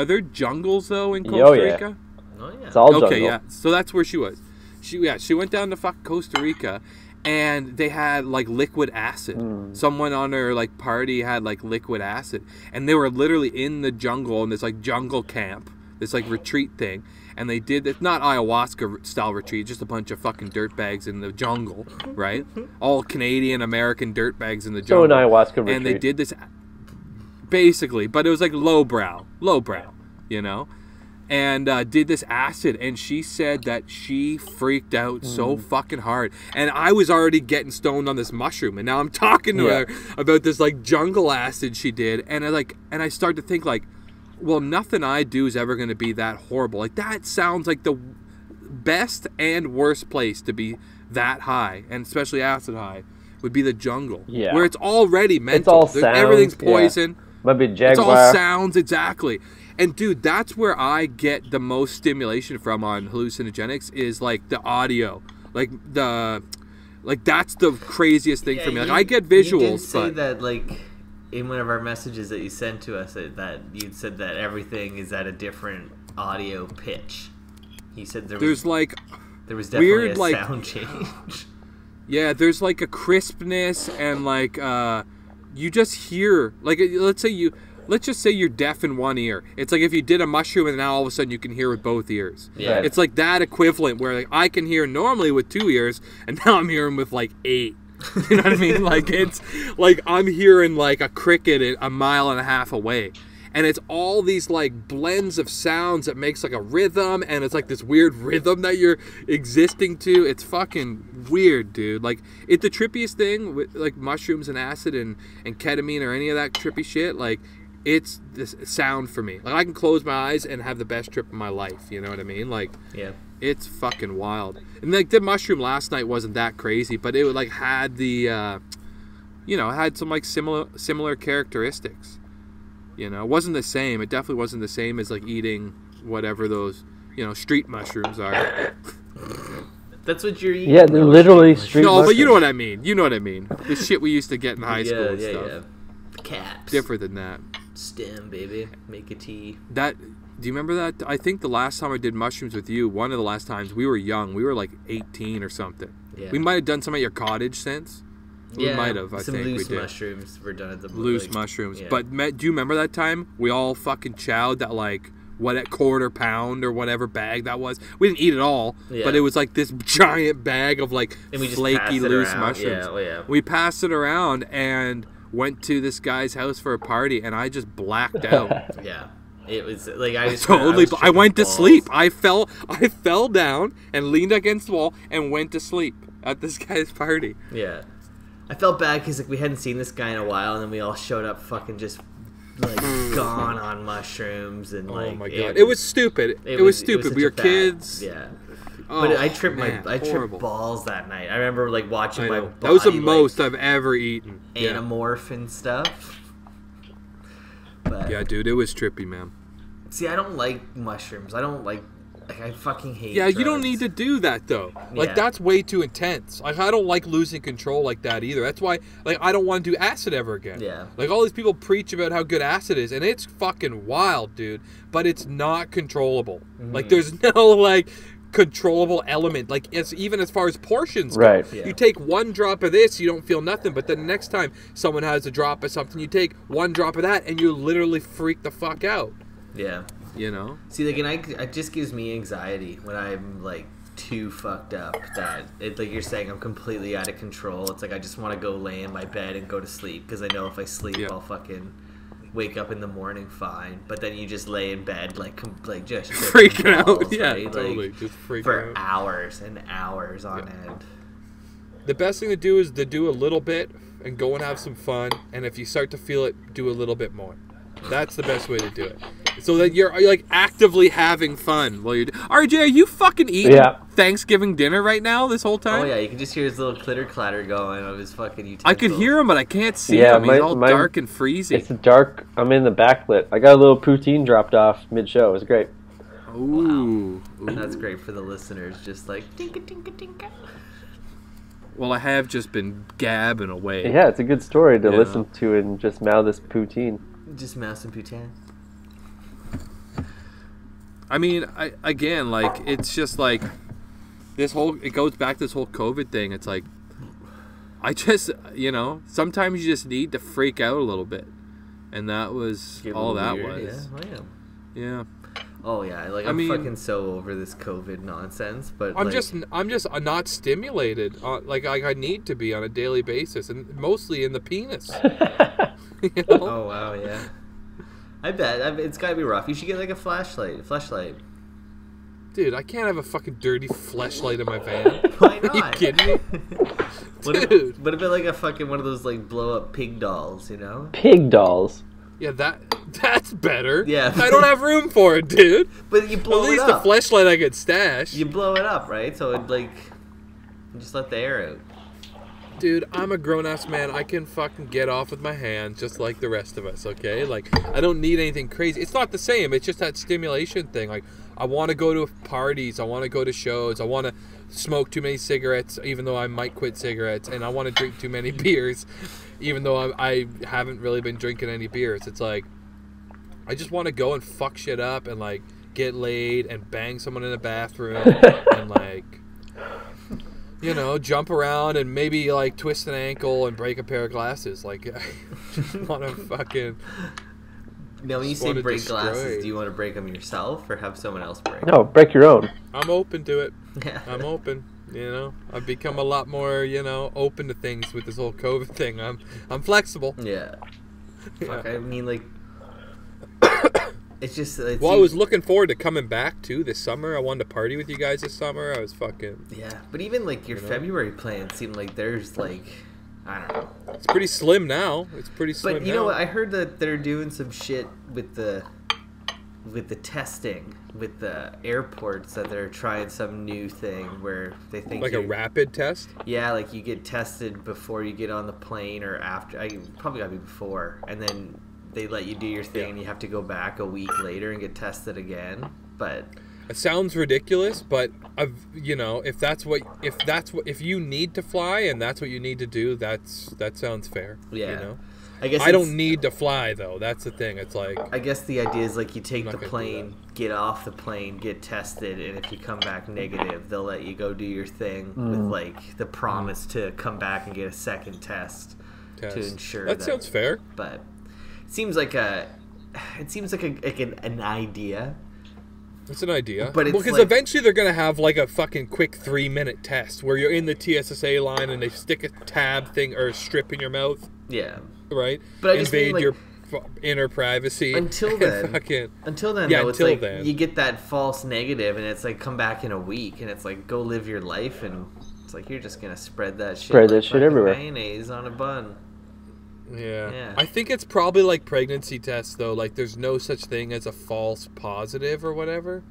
there jungles though in Costa Oh, yeah. Rica? Oh yeah. It's all jungle. Okay, yeah. So that's where she was. She went down to Costa Rica, and they had like liquid acid. Someone on her like party had like liquid acid, and they were literally in the jungle in this like jungle camp, this like retreat thing, and they did it's not ayahuasca style retreat, just a bunch of fucking dirtbags in the jungle, right? All Canadian American dirtbags in the So jungle. an ayahuasca retreat. And they did this basically, but it was like lowbrow, you know. And did this acid, and she said that she freaked out so fucking hard. And I was already getting stoned on this mushroom, and now I'm talking to her about this like jungle acid she did, and I start to think like, well, nothing I do is ever going to be that horrible. Like that sounds like the best and worst place to be that high, and especially acid high, would be the jungle, where it's already mental. It's all sounds, everything's poison. Might be jaguar. It's all sounds, exactly. And dude, that's where I get the most stimulation from on hallucinogenics is like the audio, like that's the craziest thing for me. Like I get visuals, You did say but that like in one of our messages that you sent to us that you'd said that everything is at a different audio pitch. He said there was definitely weird, a like, sound change. yeah, there's like a crispness and like you just hear like let's just say you're deaf in one ear. It's like if you did a mushroom and now all of a sudden you can hear with both ears. Yeah. Right. It's like that equivalent where like I can hear normally with 2 ears and now I'm hearing with like 8. You know what I mean? Like it's like I'm hearing like a cricket a 1.5 miles away. And it's all these like blends of sounds that makes like a rhythm, and it's like this weird rhythm that you're existing to. It's fucking weird, dude. Like it's the trippiest thing with like mushrooms and acid and ketamine or any of that trippy shit. Like it's this sound for me. Like I can close my eyes and have the best trip of my life. You know what I mean? Like Yeah. it's fucking wild. And like the mushroom last night wasn't that crazy, but it like had the, you know, had some like similar characteristics. You know, it wasn't the same. It definitely wasn't the same as like eating whatever those, you know, street mushrooms are. That's what you're eating. Yeah, they're though. literally street No, but you know mushrooms. what I mean. You know what I mean. The shit we used to get in high school and stuff. Yeah. Caps. Different than that. Stem, baby. Make a tea. That. Do you remember that? I think the last time I did mushrooms with you, one of the last times, we were young. We were like 18 or something. Yeah. We might have done some at your cottage since. We might have. I some think we loose did. mushrooms were done at the Loose like, mushrooms. yeah. But do you remember that time we all fucking chowed that like what at quarter pound or whatever bag that was? We didn't eat it all, Yeah. but it was like this giant bag of like And we just passed flaky it loose around. mushrooms. Yeah, oh, yeah. We passed it around and went to this guy's house for a party, and I just blacked out. Yeah. It was like I just Totally, was I went to tripping sleep. balls. I fell down and leaned against the wall and went to sleep at this guy's party. Yeah. I felt bad because like we hadn't seen this guy in a while, and then we all showed up fucking just like gone on mushrooms and like. Oh my god, it was stupid. It was stupid. such We a were bad- kids. Yeah. Oh, But I tripped man, I tripped horrible. balls that night. I remember like watching I my know. body, That was the like, most I've ever eaten. Yeah. anamorph and stuff. But Yeah, dude, it was trippy, man. see, I don't like mushrooms. I don't like I fucking hate. Yeah, you don't drugs. need to do that though. Like Yeah. that's way too intense. Like I don't like losing control like that either. That's why like I don't want to do acid ever again. Yeah. Like all these people preach about how good acid is, and it's fucking wild, dude. But it's not controllable. Like there's no like controllable element. Like it's even as far as portions go. Right. Yeah. You take one drop of this, you don't feel nothing. But then the next time someone has a drop of something, you take one drop of that, and you literally freak the fuck out. Yeah. You know. See, like, and it just gives me anxiety when I'm like too fucked up that it, like you're saying, I'm completely out of control. It's like I just want to go lay in my bed and go to sleep because I know if I sleep, Yeah. I'll fucking wake up in the morning fine. But then you just lay in bed like just Freaking tripping out. balls, Yeah, right? totally. Like, Just freaking for out. hours and hours on Yeah. end. The best thing to do is to do a little bit and go and have some fun. And if you start to feel it, do a little bit more. That's the best way to do it. So that you're like actively having fun while you're. RJ, are you fucking eating Yeah. Thanksgiving dinner right now this whole time? Oh yeah, you can just hear his little clitter clatter going of his fucking utensils. I could hear him, but I can't see Yeah, him. He's all my- dark and freezy. It's dark. I'm in the backlit. I got a little poutine dropped off mid-show. It was great. Ooh. And that's great for the listeners, just like tinka tinka tinka. Well, I have just been gabbing away. Yeah, it's a good story to Yeah. listen to and just mouth this poutine. Just mouse and poutine. I mean, again, like it's just like this whole. It goes back to this whole COVID thing. It's like I just, sometimes you just need to freak out a little bit, and that was Get a all little that weird, was. Yeah. Yeah. Oh yeah, like I I'm mean- fucking so over this COVID nonsense, but I'm like, just not stimulated like I need to be on a daily basis, and mostly in the penis. You know? Oh wow, yeah. I bet it's gotta be rough. You should get like a flashlight. Dude, I can't have a fucking dirty fleshlight in my van. Why Are you not? kidding me? What Dude. What about like a fucking one of those like blow up pig dolls? You know? Pig dolls. Yeah, that's better. Yeah. I don't have room for it, dude. But you blow At it least up. the fleshlight I could stash. You blow it up, right? So it like you just let the air out. Dude, I'm a grown-ass man. I can fucking get off with my hands just like the rest of us, okay? Like, I don't need anything crazy. It's not the same. It's just that stimulation thing. Like, I want to go to parties. I want to go to shows. I want to smoke too many cigarettes, even though I might quit cigarettes. And I want to drink too many beers, even though I haven't really been drinking any beers. It's like, I just want to go and fuck shit up and, like, get laid and bang someone in the bathroom and, like... jump around and maybe like twist an ankle and break a pair of glasses. Like, I just want to fucking. Now, when you Just say wanna break destroy. glasses, do you want to break them yourself or have someone else break? No, break your own. I'm open to it. Yeah. I'm open. I've become a lot more open to things with this whole COVID thing. I'm flexible. Yeah. Fuck, I mean, like, it's just. Well, I was looking forward to coming back too this summer. I wanted to party with you guys this summer. I was fucking. Yeah, but even like your February plans seem like there's like, I don't know. It's pretty slim now. It's pretty slim. But you know now. what? I heard that they're doing some shit with the testing with the airports, that they're trying some new thing where they think Like a you're- rapid test. Yeah, like you get tested before you get on the plane or after. I probably gotta be before, and then they let you do your thing, Yeah. and you have to go back a week later and get tested again. But It sounds ridiculous, but if you need to fly and that's what you need to do, that sounds fair. Yeah. I guess I don't it's- need to fly though. That's the thing. It's like I guess the idea is like you take not the gonna do plane, get off the plane, get tested, and if you come back negative, they'll let you go do your thing with like the promise to come back and get a second test test. to ensure that sounds fair. But it seems like an idea. It's an idea. But it's because like- eventually they're gonna have like a fucking quick 3-minute test where you're in the TSSA line and they stick a tab thing or a strip in your mouth, Yeah. right? But I just mean, invade like, your inner privacy. Until and then, fucking, until then, Yeah, though, it's until like then. you get that false negative, and it's like come back in a week, and it's like go live your life, and it's like you're just gonna spread that shit. Spread that like shit fucking everywhere. Mayonnaise on a bun. yeah. I think it's probably like pregnancy tests though. Like there's no such thing as a false positive or whatever.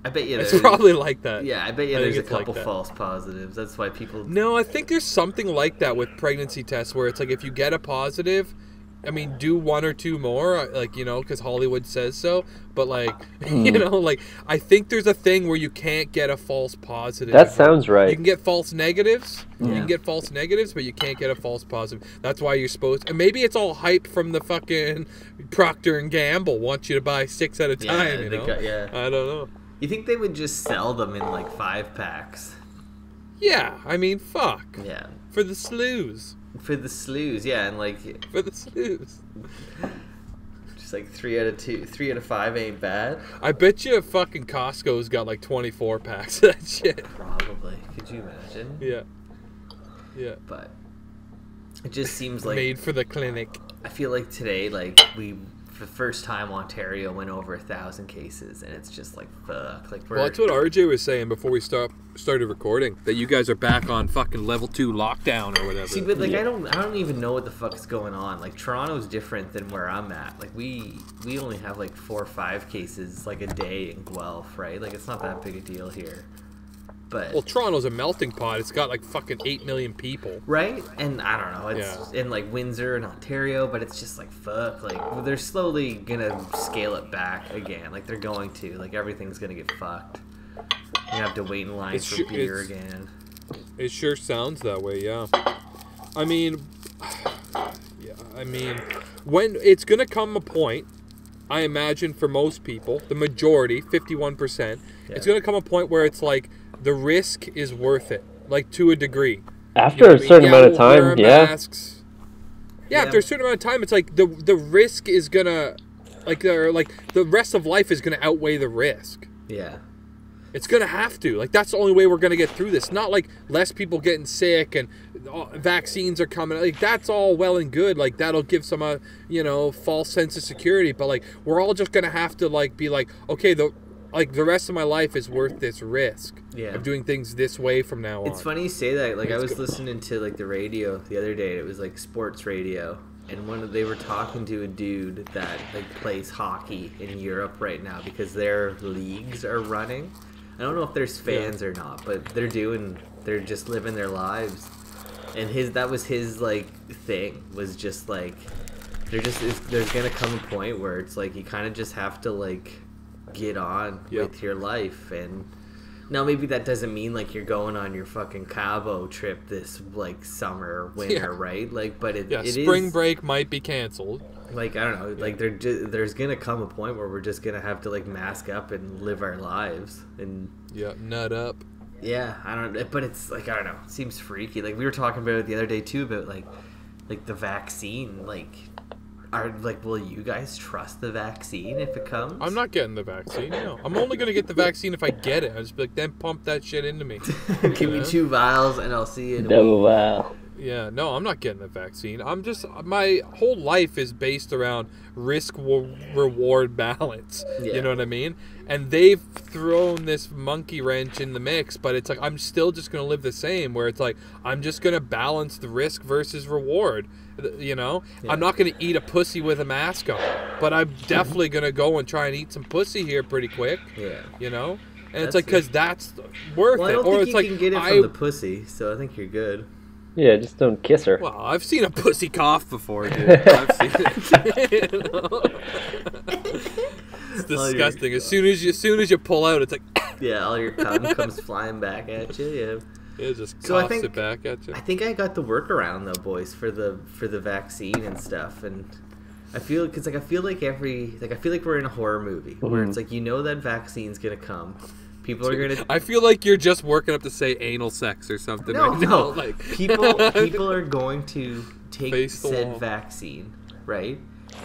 I bet you It's there's probably like that. yeah. I bet you I think there's a it's like couple that. false positives. That's why people. No, I think there's something like that with pregnancy tests where it's like if you get a positive, I mean, do 1 or 2 more, like, you know, because Hollywood says so. But, like, you know, like, I think there's a thing where you can't get a false positive. That sounds right. You can get false negatives. You Yeah. can get false negatives, but you can't get a false positive. That's why you're supposed and maybe it's all hype from the fucking Procter and Gamble wants you to buy 6 at a Yeah, time, you they know? got- yeah. I don't know. You think they would just sell them in like 5-packs? Yeah, I mean, fuck. Yeah. For the slews. For the slews, yeah, and like For the slews. just like 3 out of 5 ain't bad. I bet you fucking Costco's got like 24 packs of that shit. Probably. Could you imagine? Yeah. Yeah. But it just seems like Made for the clinic. I feel like today, like we, for the first time, Ontario went over 1,000 cases, and it's just like fuck. Like we're Well, that's what RJ was saying before we started recording. That you guys are back on fucking level 2 lockdown or whatever. see, but like I don't even know what the fuck's going on. Like Toronto's different than where I'm at. Like we only have like 4 or 5 cases like a day in Guelph, right? Like it's not that big a deal here. But Well, Toronto's a melting pot. It's got like fucking 8 million people. right? And I don't know, it's in like Windsor and Ontario, but it's just like fuck. Like they're slowly gonna scale it back again. Like they're going to. Like everything's gonna get fucked. You have to wait in line It's for sure- beer it's- again. It sure sounds that way, yeah. I mean, yeah, I mean, when it's gonna come a point, I imagine for most people, the majority, 51%, it's Yeah. gonna come a point where it's like the risk is worth it, like to a degree. After You know a what I mean? certain Yeah, amount of we'll wear time, our yeah. masks. Yeah, Yeah. after a certain amount of time, it's like the risk is gonna, like the rest of life is gonna outweigh the risk. Yeah. It's gonna have to. Like that's the only way we're gonna get through this. Not like less people getting sick and vaccines are coming. Like that's all well and good. Like that'll give some, false sense of security. But like we're all just gonna have to like be like, okay, the rest of my life is worth this risk Yeah. of doing things this way from now on. It's funny you say that. Like I It's was good. listening to like the radio the other day. It was like sports radio, and they were talking to a dude that like plays hockey in Europe right now because their leagues are running. I don't know if there's fans or not, but they're just living their lives. And that was his like thing was just like there's gonna come a point where it's like you kind of just have to like get on Yep. with your life. And now maybe that doesn't mean like you're going on your fucking Cabo trip this like summer or winter, Yeah. right? Like, but it spring is break might be canceled. like I don't know, like there's gonna come a point where we're just gonna have to like mask up and live our lives. And Yeah, nut up. yeah, I don't. But it's like I don't know. It seems freaky. Like we were talking about it the other day too about like the vaccine. Like, will you guys trust the vaccine if it comes? I'm not getting the vaccine. No, I'm only gonna get the vaccine if I get it. I just be like, then pump that shit into me. Give me 2 vials and I'll see you in a week. Oh, wow. Yeah, no, I'm not getting the vaccine. My whole life is based around risk-reward balance. Yeah. You know what I mean? And they've thrown this monkey wrench in the mix, but it's like I'm still just going to live the same, where it's like I'm just going to balance the risk versus reward. You know? Yeah. I'm not going to eat a pussy with a mask on, but I'm definitely going to go and try and eat some pussy here pretty quick. Yeah. You know? And That's it's like, because that's worth Well, I it. don't Or think it's you like, can get it from the pussy, so I think you're good. Yeah, just don't kiss her. Well, I've seen a pussy cough before, dude. I've seen it. You know? It's disgusting. As soon as you pull out, it's like, Yeah, all your cum comes flying back at you. It just So I coughs think- it back at you. I think I got the workaround though, boys, for the vaccine and stuff, and I feel because I feel like we're in a horror movie where it's like that vaccine's gonna come, people are gonna. I feel like you're just working up to say anal sex or something. No, right no. now. Like People are going to take Face the said wall. vaccine, right?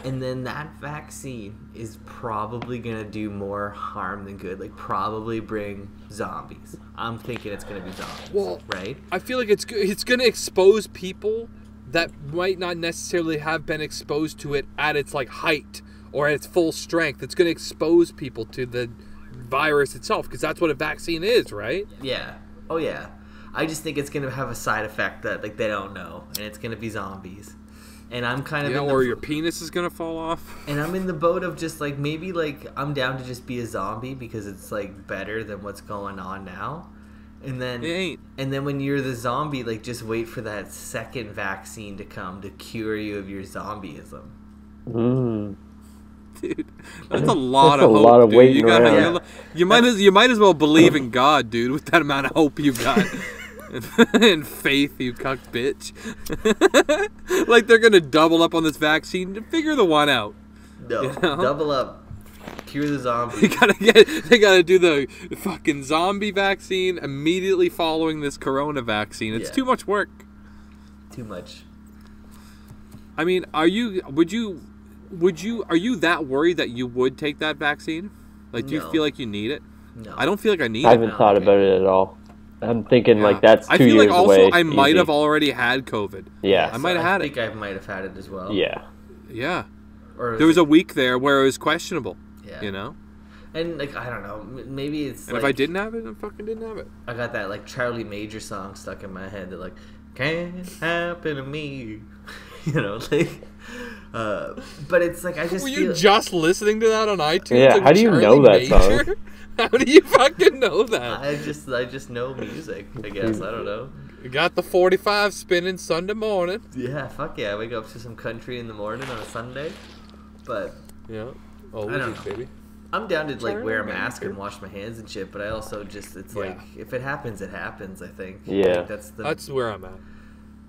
And then that vaccine is probably gonna do more harm than good. Like probably bring zombies. I'm thinking it's gonna be zombies, Well, right? I feel like it's going to expose people that might not necessarily have been exposed to it at its like height or at its full strength. It's going to expose people to the virus itself because that's what a vaccine is, right? Yeah. Oh yeah. I just think it's gonna have a side effect that like they don't know, and it's gonna be zombies. And I'm kind of Yeah, in or the, your penis is going to fall off. and I'm in the boat of just like maybe like I'm down to just be a zombie because it's like better than what's going on now. And then It ain't. And then when you're the zombie, like just wait for that second vaccine to come to cure you of your zombieism. Dude, that's a lot That's of a hope, lot of dude. waiting You gotta, around. you might as well believe in God, dude, with that amount of hope you got. And faith, you cuck bitch. Like they're gonna double up on this vaccine to figure the one out. No, You know? double up, cure the They zombie. gotta do the fucking zombie vaccine immediately following this corona vaccine. It's Yeah. too much work. Too much. I mean, are you that worried that you would take that vaccine? Like, do you No. feel like you need it? No, I don't feel like I need I it. haven't No, thought okay. about it at all. I'm thinking like that's 2 I feel years like also away. I might easy. have already had COVID. Yeah. I might have had I it. think I might have had it as well. Yeah. Yeah. Or There was a week there where it was questionable. yeah. You know? And like I don't know, maybe it's And like if I didn't have it, I fucking didn't have it. I got that like Charlie Major song stuck in my head that like can't happen to me, you know, like. But it's like I just Were feel you just listening to that on iTunes? Yeah, Like how do you Charlie know that Major? song? How do you fucking know that? I just know music. I guess I don't know. You got the 45 spinning Sunday morning. Yeah, fuck yeah. I wake up to some country in the morning on a Sunday, but Yeah. Oh, I don't know. baby. I'm down to like Charlie wear a mask Major. and wash my hands and shit. But I also just it's Yeah. like if it happens, it happens. I think. Yeah. Like, that's the That's where I'm at.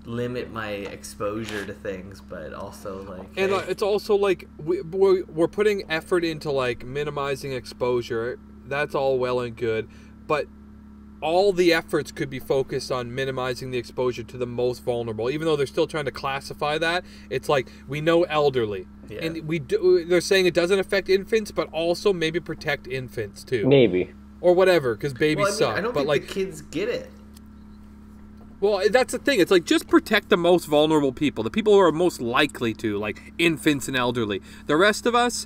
limit my exposure to things, but also like And hey, it's also like we're putting effort into like minimizing exposure. That's all well and good, but all the efforts could be focused on minimizing the exposure to the most vulnerable. Even though they're still trying to classify that, it's like we know elderly, Yeah. and they're saying it doesn't affect infants, but also maybe protect infants too, Maybe. or whatever, because babies well, I mean, suck. I don't but think like, the kids get it. well, that's the thing. It's like just protect the most vulnerable people, the people who are most likely to, like infants and elderly. The rest of us,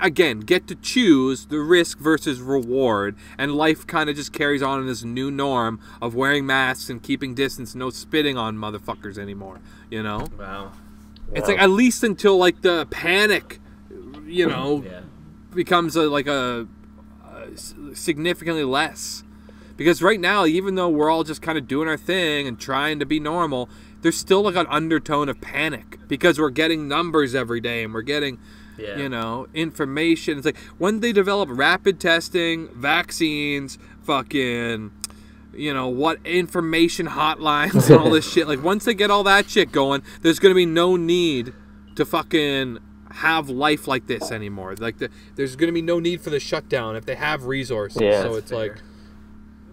again, get to choose the risk versus reward, and life kind of just carries on in this new norm of wearing masks and keeping distance, no spitting on motherfuckers anymore. You know, Wow. it's like at least until like the panic, you know, Yeah. becomes significantly less. Because right now, even though we're all just kind of doing our thing and trying to be normal, there's still like an undertone of panic because we're getting numbers every day and we're getting, Yeah. you know, information. It's like when they develop rapid testing, vaccines, fucking, you know, what information hotlines and all this shit. Like once they get all that shit going, there's going to be no need to fucking have life like this anymore. Like there's going to be no need for the shutdown if they have resources. Yeah. So That's it's fair. like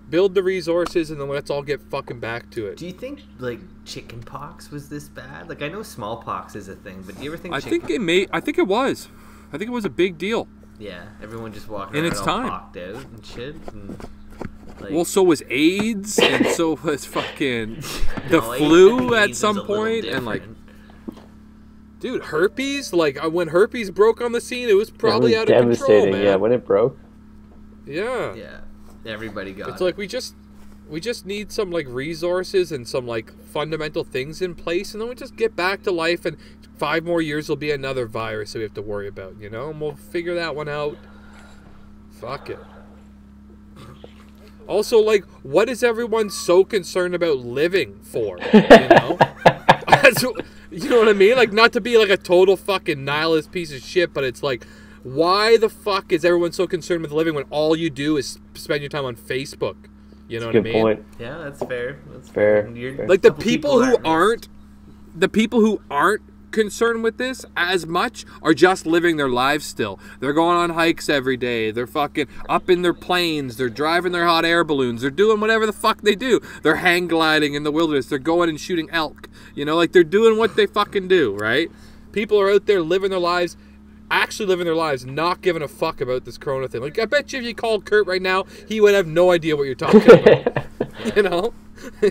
build the resources and then let's all get fucking back to it. Do you think like chicken pox was this bad? Like I know smallpox is a thing, but do you ever think I chicken think it was. I think it was a big deal. Yeah, everyone just walking In around its all time. pocked out and shit. And, like, Well, so was AIDS, and so was fucking the no, I flu think at AIDS some is a little point, and like, different. dude, herpes. Like when herpes broke on the scene, it was probably It was out of control, devastating. man. Yeah, when it broke. Yeah. Yeah, everybody got It's it. like we just need some like resources and some like fundamental things in place, and then we just get back to life. And 5 more years will be another virus that we have to worry about, you know, and we'll figure that one out. Fuck it. Also, like, what is everyone so concerned about living for? You know, you know what I mean? Like, not to be like a total fucking nihilist piece of shit, but it's like, why the fuck is everyone so concerned with living when all you do is spend your time on Facebook? You know what Good I mean? point. Yeah, that's fair. That's Fair. fair. You're- Fair. Like the couple people who missed. aren't concerned with this as much are just living their lives still. They're going on hikes every day. They're fucking up in their planes. They're driving their hot air balloons. They're doing whatever the fuck they do. They're hang gliding in the wilderness. They're going and shooting elk. You know, like they're doing what they fucking do, right? People are out there living their lives, actually living their lives, not giving a fuck about this corona thing. Like, I bet you if you called Kurt right now, he would have no idea what you're talking about. You know?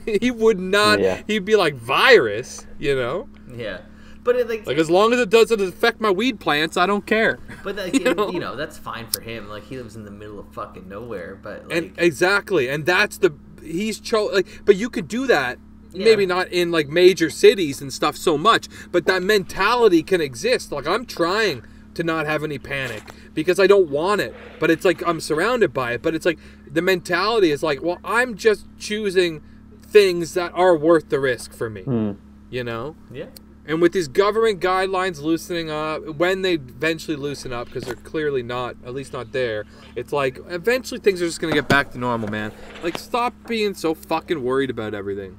He would not. Yeah. He'd be like, virus, you know? Yeah, but it, like Like, as long as it doesn't affect my weed plants, I don't care. But like, You know? you know, that's fine for him. Like, he lives in the middle of fucking nowhere. But like, And exactly, and that's but you could do that. Yeah. Maybe not in like major cities and stuff so much, but that mentality can exist. Like, I'm trying to not have any panic because I don't want it, but it's like I'm surrounded by it. But it's like the mentality is like, well, I'm just choosing things that are worth the risk for me. You know? yeah, And with these government guidelines loosening up, when they eventually loosen up, because they're clearly not, at least not there, it's like, eventually things are just going to get back to normal, man. Like, stop being so fucking worried about everything.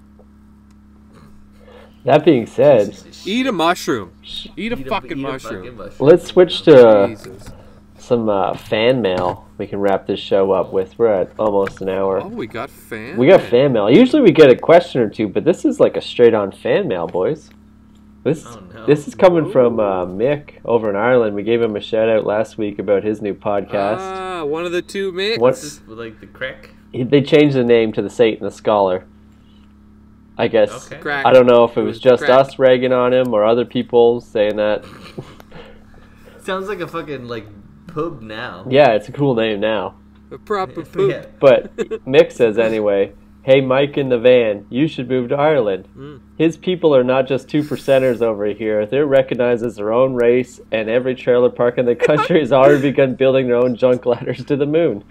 That being said, Eat a mushroom. Eat a fucking mushroom. let's switch to Jesus. some fan mail. We can wrap this show up with. We're at almost an hour. Oh, we got fan. We got fan mail. Usually we get a question or two, but this is like a straight-on fan mail, boys. This Oh, no. this is coming from Mick over in Ireland. We gave him a shout-out last week about his new podcast. Ah, one of the two mix. What- Just like the crick. They changed the name to the Satan the Scholar. I guess. Okay. Crack. I don't know if it was just Crack. us ragging on him or other people saying that. Sounds like a fucking like pub now. Yeah, it's a cool name now. A proper poop. Yeah. But Mick says anyway, hey, Mike in the van, you should move to Ireland. His people are not just 2%ers over here. They're recognized as their own race, and every trailer park in the country has already begun building their own junk ladders to the moon.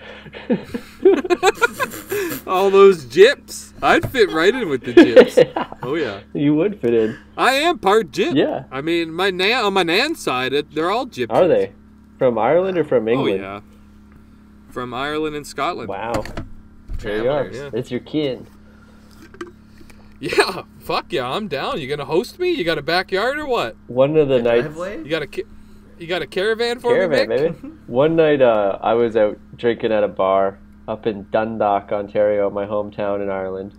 All those gyps. I'd fit right in with the gyps. Oh, yeah. You would fit in. I am part gyp. Yeah. I mean, on my nan's side, they're all gypsies. Are they? From Ireland or from Oh, England? yeah. From Ireland and Scotland. Wow. There you are. Travelers. Yeah. It's your kin. Yeah, fuck yeah, I'm down. You gonna host me? You got a backyard or what? One of the nights... Driveway? You got a caravan for Caravan, me, Mick? baby. One night I was out drinking at a bar up in Dundalk, Ontario, my hometown in Ireland.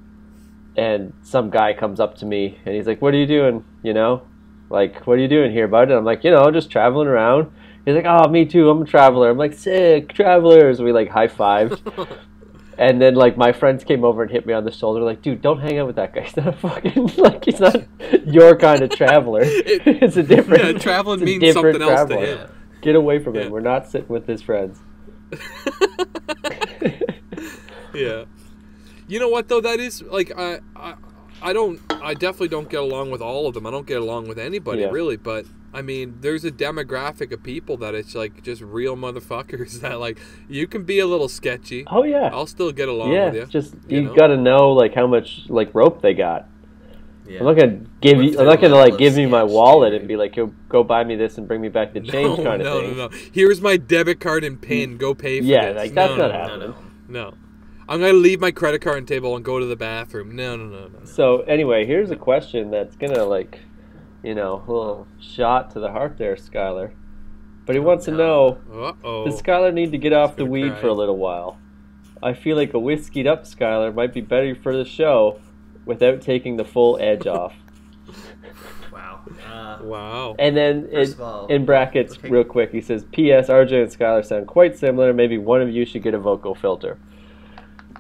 And some guy comes up to me and he's like, what are you doing? You know? Like, what are you doing here, bud? And I'm like, just traveling around. He's like, oh, me too, I'm a traveler. I'm like, sick, travelers. We like high-fived. And then like my friends came over and hit me on the shoulder like, dude, don't hang out with that guy. He's not a fucking, like, he's not your kind of traveler. It's a different... Yeah, traveling it's a means different something else to traveler. him. Get away from him. Yeah. We're not sitting with his friends. Yeah. You know what though? That is like I definitely don't get along with all of them. I don't get along with anybody Yeah. really, but I mean, there's a demographic of people that it's like just real motherfuckers that like you can be a little sketchy. Oh yeah. I'll still get along Yeah, with you. just you you know? gotta know like how much like rope they got. Yeah. I'm not gonna give What's you. I'm their not gonna level like of give me my sketch, wallet dude? and be like, go buy me this and bring me back the change kind of thing. No. Here's my debit card and PIN. Go pay for Yeah, this. like that's no, not no, happening. No. I'm gonna leave my credit card on the table and go to the bathroom. No. So anyway, here's a question that's gonna like, a little shot to the heart there, Skylar. But he wants to know, Uh-oh. does Skylar need to get off the gonna weed cry. for a little while? I feel like a whiskeyed up Skylar might be better for the show without taking the full edge off. Wow. Wow. And then First of all, in brackets, okay. real quick, he says, P.S. RJ and Skylar sound quite similar. Maybe one of you should get a vocal filter.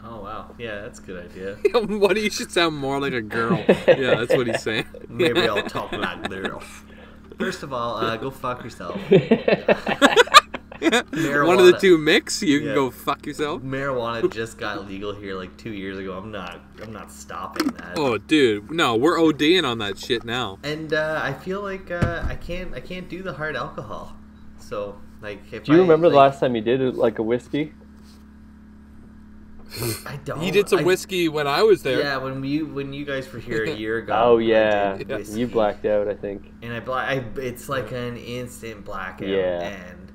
Oh wow. Yeah, that's a good idea. What do you should sound more like a girl? Yeah, that's what he's saying. Maybe I'll talk like this. First of all, go fuck yourself. One of the two mix. You can Yeah. go fuck yourself. Marijuana just got legal here like 2 years ago. I'm not stopping that. Oh, dude, no, we're ODing on that shit now. And I feel like I can't do the hard alcohol. So like, if Do you I, remember the like, last time you did like a whiskey? I don't. He did some whiskey when I was there. Yeah, when you guys were here a year ago. Oh I yeah, did Yeah. whiskey. you blacked out, I think. And it's like an instant blackout. Yeah. And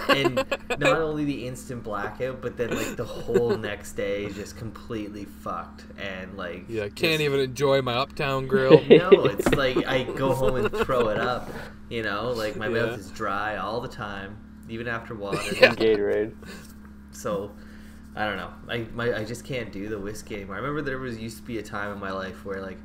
And not only the instant blackout, but then like the whole next day is just completely fucked. And like Yeah, can't even enjoy my Uptown Grill. No, it's like I go home and throw it up. You know, like my mouth is dry all the time, even after water. Yeah. Gatorade. So I don't know. I just can't do the whiskey anymore. I remember there used to be a time in my life where like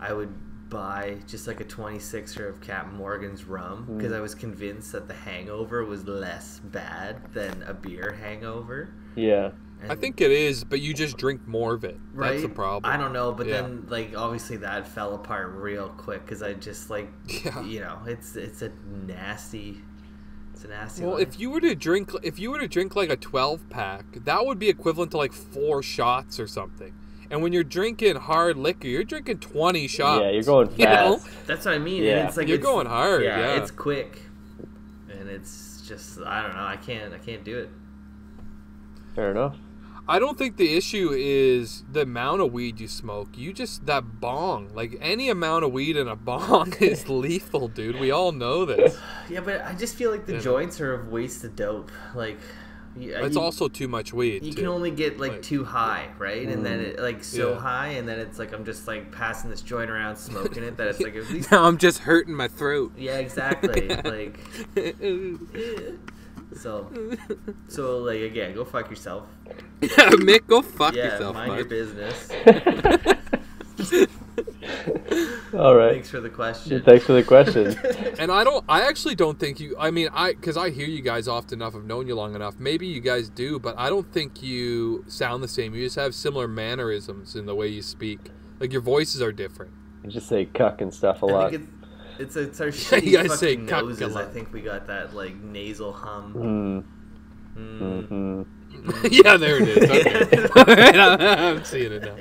I would buy just like a 26er of Captain Morgan's rum because I was convinced that the hangover was less bad than a beer hangover. Yeah. And, I think it is, but you just drink more of it. right? That's the problem. I don't know, but Yeah. then like obviously that fell apart real quick because I just like Yeah. you know it's a nasty. It's a nasty. Well, life. if you were to drink like a 12 pack, that would be equivalent to like 4 shots or something. And when you're drinking hard liquor, you're drinking 20 shots. Yeah, you're going you know? fast. That's what I mean. Yeah. And it's like You're it's, going hard, yeah. it's quick, and it's just I don't know. I can't do it. Fair enough. I don't think the issue is the amount of weed you smoke. You just, that bong. Like, any amount of weed in a bong is lethal, dude. We all know this. Yeah, but I just feel like the joints are of wasted dope. Like, It's also too much weed, you too. can only get like Like- too high, right? And then it like so Yeah. high, and then it's like I'm just like passing this joint around, smoking it. That it's like at least Now I'm just hurting my throat. yeah, exactly. Like so like again, go fuck yourself. Mick, go fuck Yeah, yourself, mind your bud. business. All right. Thanks for the question. Thanks for the question. And I actually don't think you, because I hear you guys often enough, I've known you long enough, maybe you guys do, but I don't think you sound the same. You just have similar mannerisms in the way you speak. Like, your voices are different. You just say cuck and stuff a I lot. think it's our shitty You guys say fucking cuck a noses. I lot. think we got that like nasal hum. Mm-hmm. Yeah, there it is. Okay. All right, I'm seeing it now.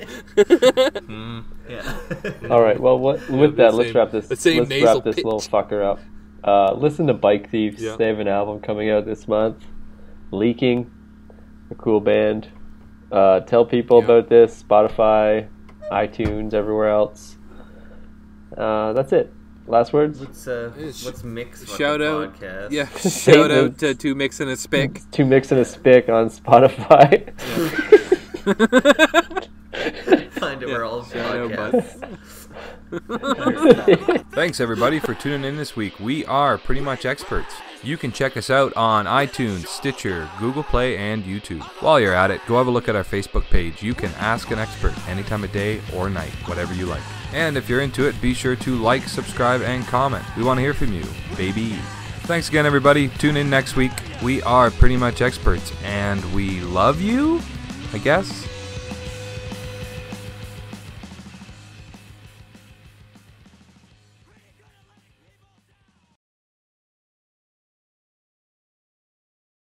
Yeah. All right. Well, with that, let's same- wrap this. the same Let's nasal wrap this pitch. little fucker up. Listen to Bike Thieves. Yeah. They have an album coming out this month. Leaking, a cool band. Tell people Yeah. about this. Spotify, iTunes, everywhere else. That's it. Last words. Let's mix Shout out. podcast. Yeah, shout out to Two Mix and a Spick. Two Mix and a Spick on Spotify. Find it where all Shout out, podcasts. Thanks everybody for tuning in this week. We are Pretty Much Experts. You can check us out on iTunes, Stitcher, Google Play, and YouTube. While you're at it, go have a look at our Facebook page. You can ask an expert any time of day or night, whatever you like. And if you're into it, be sure to like, subscribe, and comment. We want to hear from you, baby. Thanks again, everybody. Tune in next week. We are Pretty Much Experts, and we love you, I guess.